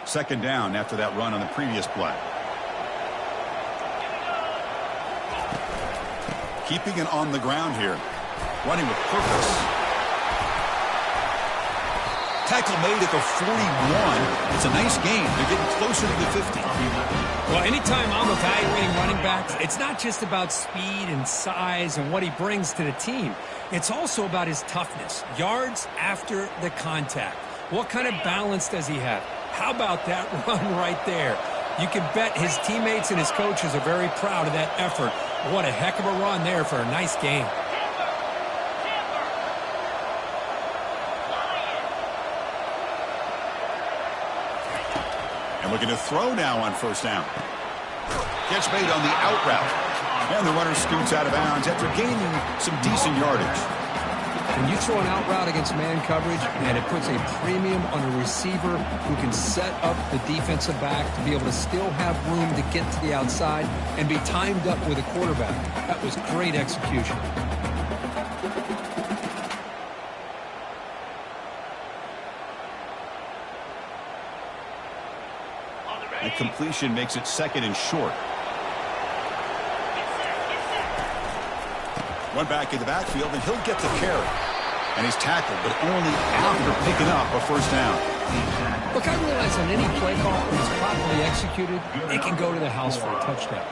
Second down after that run on the previous play. Keeping it on the ground here. Running with purpose. Tackle made at the 41. It's a nice gain. They're getting closer to the 50. Well, anytime I'm evaluating running backs, it's not just about speed and size and what he brings to the team. It's also about his toughness. Yards after the contact. What kind of balance does he have? How about that run right there? You can bet his teammates and his coaches are very proud of that effort. What a heck of a run there for a nice game. And looking to throw now on first down. Catch made on the out route. And the runner scoots out of bounds after gaining some decent yardage. When you throw an out route against man coverage, and it puts a premium on a receiver who can set up the defensive back to be able to still have room to get to the outside and be timed up with a quarterback. That was great execution. The completion makes it second and short. One back in the backfield, and he'll get the carry. And he's tackled, but only after picking up a first down. Look, I realize on any play call, when it's properly executed, it can go to the house for a touchdown.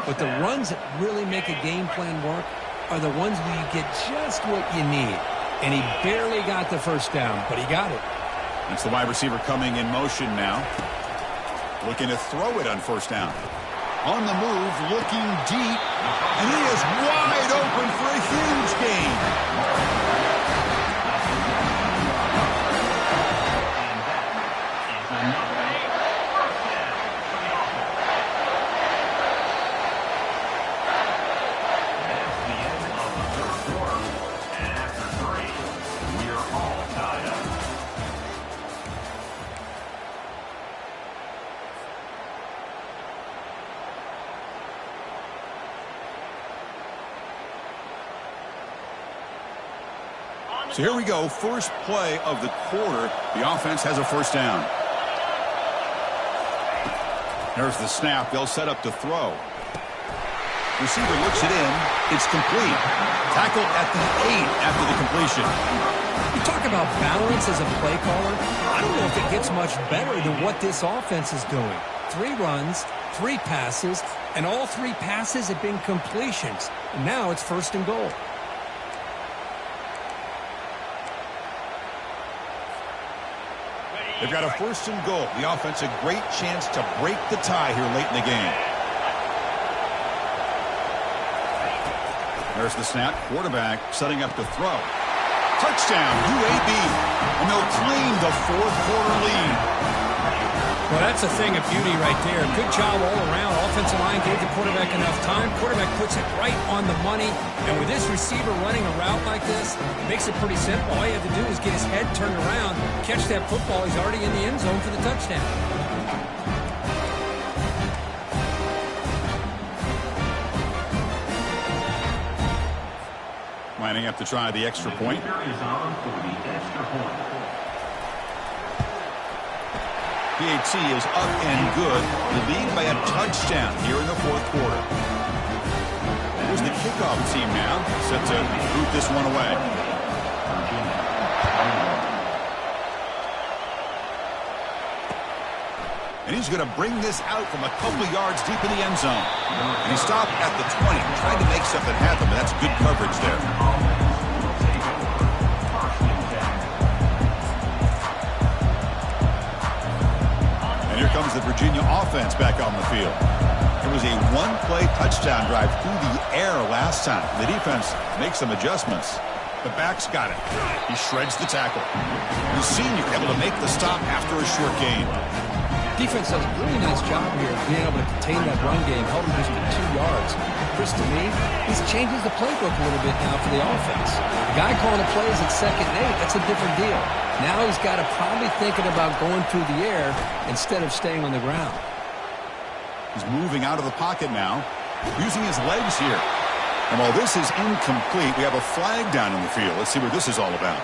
But the runs that really make a game plan work are the ones where you get just what you need. And he barely got the first down, but he got it. That's the wide receiver coming in motion now. Looking to throw it on first down. On the move, looking deep. And he is wide open for a huge gain. So here we go, first play of the quarter. The offense has a first down. There's the snap. They'll set up to throw. Receiver looks it in. It's complete. Tackle at the 8 after the completion. You talk about balance as a play caller. I don't know if it gets much better than what this offense is doing. 3 runs, 3 passes, and all 3 passes have been completions. And now it's first and goal. They've got a first and goal. The offense a great chance to break the tie here late in the game. There's the snap. Quarterback setting up to throw. Touchdown, UAB. And they'll claim the fourth-quarter lead. Well, that's a thing of beauty right there. Good job all around. Offensive line gave the quarterback enough time. Quarterback puts it right on the money. And with this receiver running a route like this, it makes it pretty simple. All you have to do is get his head turned around, catch that football. He's already in the end zone for the touchdown. Lining up to try the extra point. PAT is up and good. The lead by a touchdown here in the fourth quarter. Here's the kickoff team now, set to boot this one away. And he's going to bring this out from a couple yards deep in the end zone. And he stopped at the 20, trying to make something happen, but that's good coverage there. Here comes the Virginia offense back on the field. It was a one-play touchdown drive through the air last time. The defense makes some adjustments. The back's got it. He shreds the tackle. The senior able to make the stop after a short gain. Defense does a really nice job here of being able to contain that run game, held him just for 2 yards. Chris, to me, this changes the playbook a little bit now for the offense. The guy calling the plays at 2nd and 8, that's a different deal. Now he's got to probably thinking about going through the air instead of staying on the ground. He's moving out of the pocket now, using his legs here. And while this is incomplete, we have a flag down in the field. Let's see what this is all about.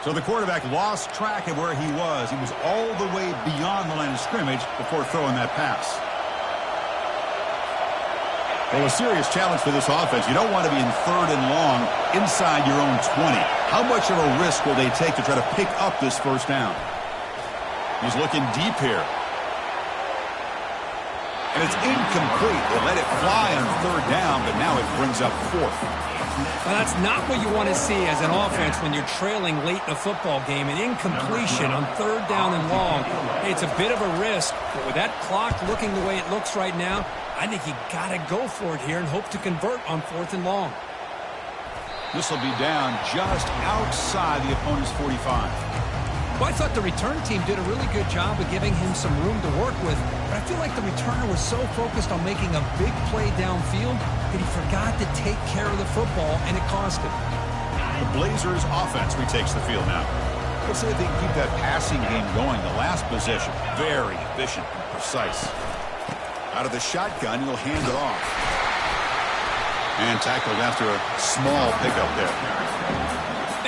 So the quarterback lost track of where he was. He was all the way beyond the line of scrimmage before throwing that pass. Well, a serious challenge for this offense. You don't want to be in 3rd and long inside your own 20. How much of a risk will they take to try to pick up this first down? He's looking deep here. And it's incomplete. They let it fly on 3rd down, but now it brings up 4th. Well, that's not what you want to see as an offense when you're trailing late in a football game. An incompletion on 3rd down and long. It's a bit of a risk, but with that clock looking the way it looks right now, I think you got to go for it here and hope to convert on 4th and long. This will be down just outside the opponent's 45. Well, I thought the return team did a really good job of giving him some room to work with, but I feel like the returner was so focused on making a big play downfield that he forgot to take care of the football, and it cost him. The Blazers offense retakes the field now. Let's see if they can keep that passing game going. The last possession, very efficient and precise. Out of the shotgun, he'll hand it off. And tackled after a small pickup there.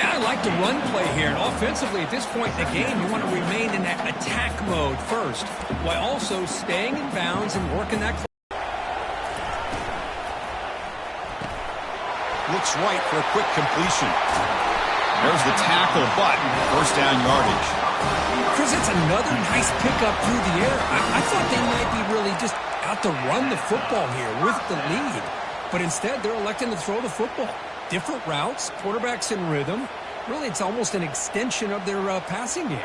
I like the run play here, and offensively at this point in the game, you want to remain in that attack mode first, while also staying in bounds and working that clock. looks right for a quick completion. There's the tackle, but first down yardage. Chris, it's another nice pickup through the air. I thought they might be really just out to run the football here with the lead. But instead, they're electing to throw the football. Different routes, quarterbacks in rhythm. Really, it's almost an extension of their passing game.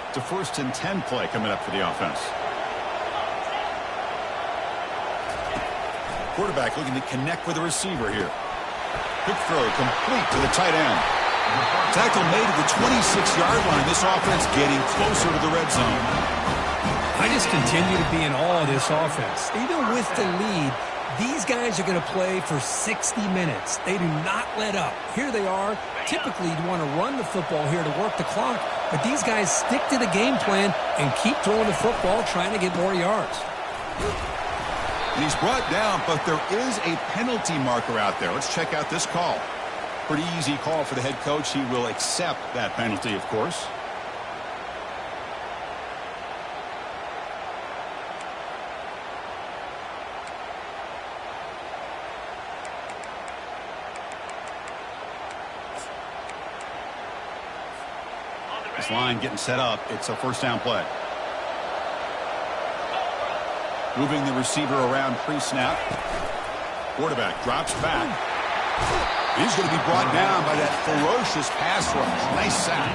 It's a 1st and 10 play coming up for the offense. Quarterback looking to connect with the receiver here. Quick throw complete to the tight end. Tackle made at the 26-yard line. This offense getting closer to the red zone. I just continue to be in awe of this offense. Even with the lead, these guys are going to play for 60 minutes. They do not let up. Here they are. Typically, you want to run the football here to work the clock, but these guys stick to the game plan and keep throwing the football, trying to get more yards. And he's brought down, but there is a penalty marker out there. Let's check out this call. Pretty easy call for the head coach. He will accept that penalty, of course. This line getting set up. It's a first down play. Moving the receiver around pre-snap. Quarterback drops back. He's going to be brought down by that ferocious pass rush. Nice sack.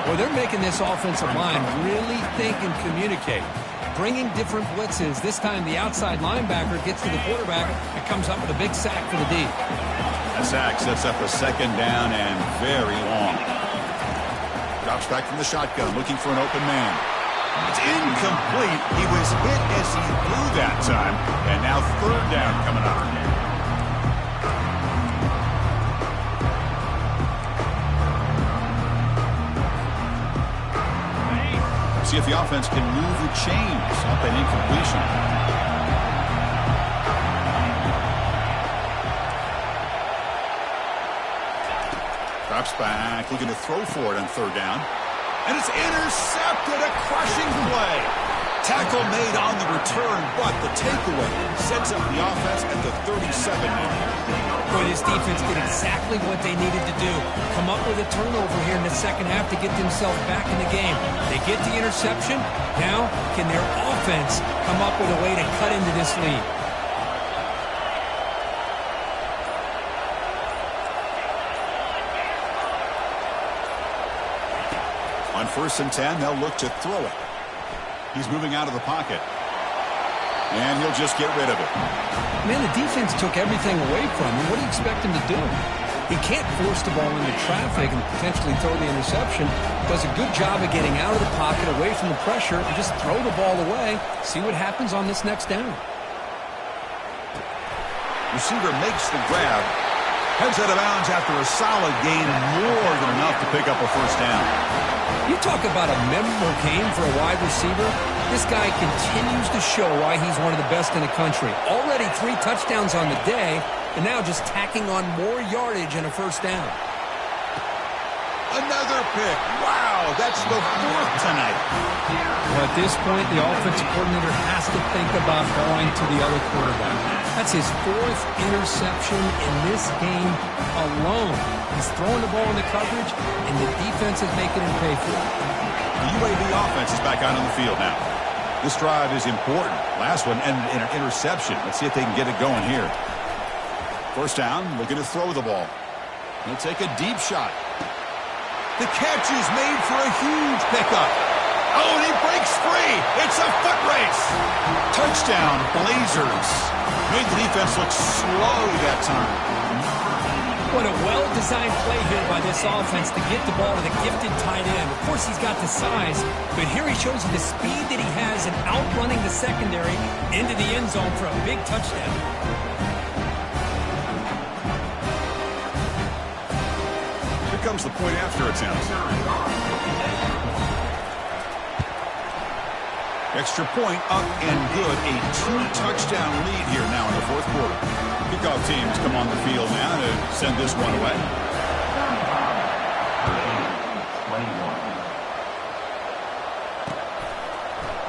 Well, they're making this offensive line really think and communicate. Bringing different blitzes. This time the outside linebacker gets to the quarterback and comes up with a big sack for the D. That sack sets up a second down and very long. Drops back from the shotgun, looking for an open man. It's incomplete. He was hit as he threw that time. And now third down coming up. See if the offense can move the chains up an incompletion. Drops back, looking to throw for it on third down. And it's intercepted, a crushing play. Tackle made on the return, but the takeaway sets up the offense at the 37-yard. Boy, this defense did exactly what they needed to do. Come up with a turnover here in the second half to get themselves back in the game. They get the interception. Now, can their offense come up with a way to cut into this lead? On 1st and 10, they'll look to throw it. He's moving out of the pocket. And he'll just get rid of it. Man, the defense took everything away from him. What do you expect him to do? He can't force the ball into traffic and potentially throw the interception. Does a good job of getting out of the pocket, away from the pressure, and just throw the ball away. See what happens on this next down. Receiver makes the grab. Heads out of bounds after a solid gain, more than enough to pick up a first down. You talk about a memorable game for a wide receiver. This guy continues to show why he's one of the best in the country. Already 3 touchdowns on the day, and now just tacking on more yardage and a first down. Another pick. Wow, that's the 4th tonight. Well, at this point, the offensive coordinator has to think about going to the other quarterback. That's his 4th interception in this game alone. He's throwing the ball in the coverage, and the defense is making him pay for it. The UAB offense is back out on the field now. This drive is important. Last one ended in an interception. Let's see if they can get it going here. First down, looking to throw the ball. He'll take a deep shot. The catch is made for a huge pickup. Oh, and he breaks free. It's a foot race. Touchdown, Blazers. Made the defense look slow that time. What a well-designed play here by this offense to get the ball to the gifted tight end. Of course, he's got the size, but here he shows you the speed that he has in outrunning the secondary into the end zone for a big touchdown. Here comes the point after attempt. Extra point up and good. A 2-touchdown lead here now in the 4th quarter. Kickoff teams come on the field now to send this one away.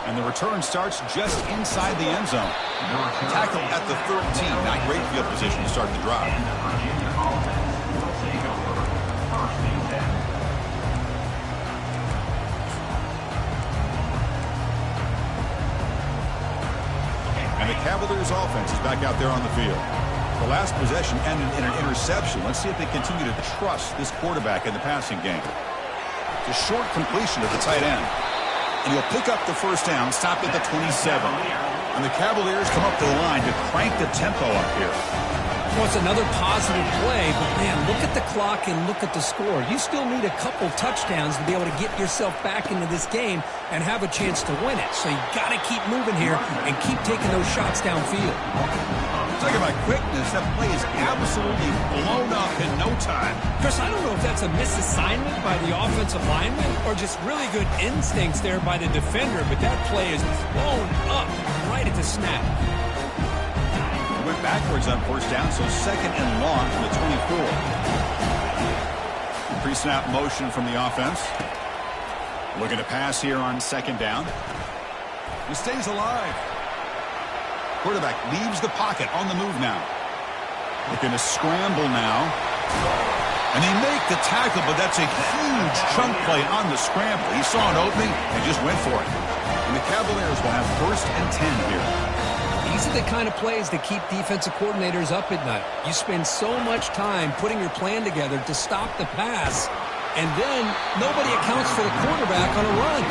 And the return starts just inside the end zone. Tackle at the 13. Not great field position to start the drive. Cavaliers offense is back out there on the field. The last possession ended in an interception. Let's see if they continue to trust this quarterback in the passing game. It's a short completion to the tight end. And he'll pick up the first down, stopped at the 27. And the Cavaliers come up to the line to crank the tempo up here. Well, it's another positive play, but, man, look at the clock and look at the score. You still need a couple touchdowns to be able to get yourself back into this game and have a chance to win it. So you got to keep moving here and keep taking those shots downfield. Talking about quickness, that play is absolutely blown up in no time. Chris, I don't know if that's a misassignment by the offensive lineman or just really good instincts there by the defender, but that play is blown up right at the snap. Went backwards on first down, so second and long from the 24. Pre-snap motion from the offense. Looking to pass here on second down. He stays alive. Quarterback leaves the pocket on the move now. Looking to scramble now. And they make the tackle, but that's a huge chunk play on the scramble. He saw an opening and just went for it. And the Cavaliers will have first and 10 here. These are the kind of plays that keep defensive coordinators up at night. You spend so much time putting your plan together to stop the pass, and then nobody accounts for the quarterback on a run.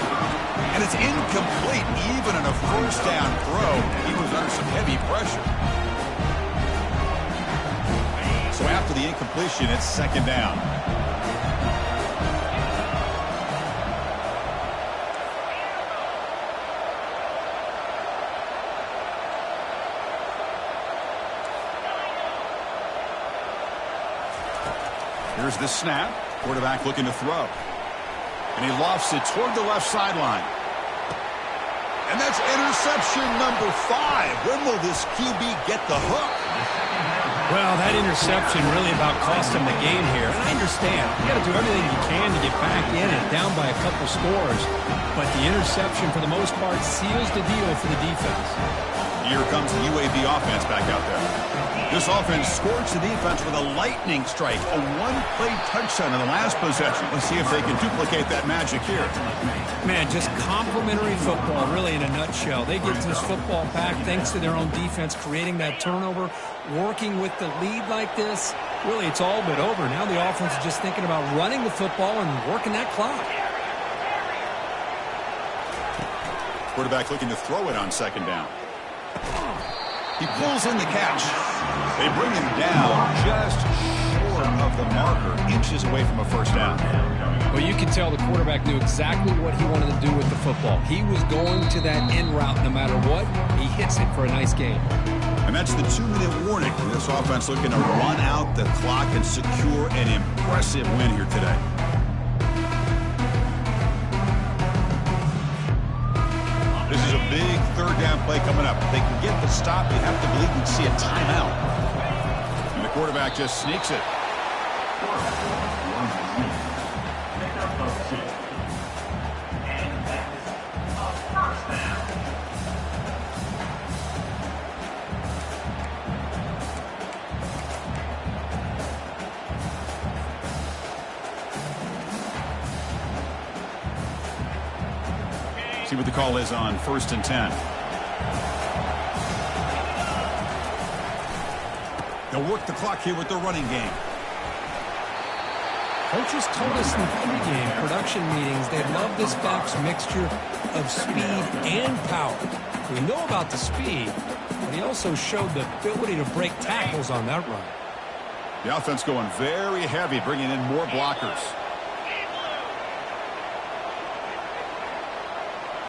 And it's incomplete, even in a first down throw. He was under some heavy pressure. So after the incompletion, it's second down. Here's the snap. Quarterback looking to throw. And he lofts it toward the left sideline. And that's interception number 5. When will this QB get the hook? Well, that interception really about cost him the game here. And I understand. You got to do everything you can to get back in and down by a couple scores. But the interception, for the most part, seals the deal for the defense. Here comes the UAB offense back out there. This offense scorched the defense with a lightning strike, a one-play touchdown in the last possession. Let's see if they can duplicate that magic here. Man, just complimentary football, really, in a nutshell. They get this football back thanks to their own defense, creating that turnover, working with the lead like this. Really, it's all but over. Now the offense is just thinking about running the football and working that clock. Quarterback looking to throw it on second down. He pulls in the catch. They bring him down just short of the marker, inches away from a first down. Well, you can tell the quarterback knew exactly what he wanted to do with the football. He was going to that in route no matter what. He hits it for a nice game. And that's the 2-minute warning. This offense looking to run out the clock and secure an impressive win here today. This is a big third down play coming up. If they can get the stop, you have to believe we'd see a timeout. And the quarterback just sneaks it. See what the call is on first and 10. They'll work the clock here with their running game. Coaches told us in the pregame production meetings they love this back's mixture of speed and power. We know about the speed, but he also showed the ability to break tackles on that run. The offense going very heavy, bringing in more blockers.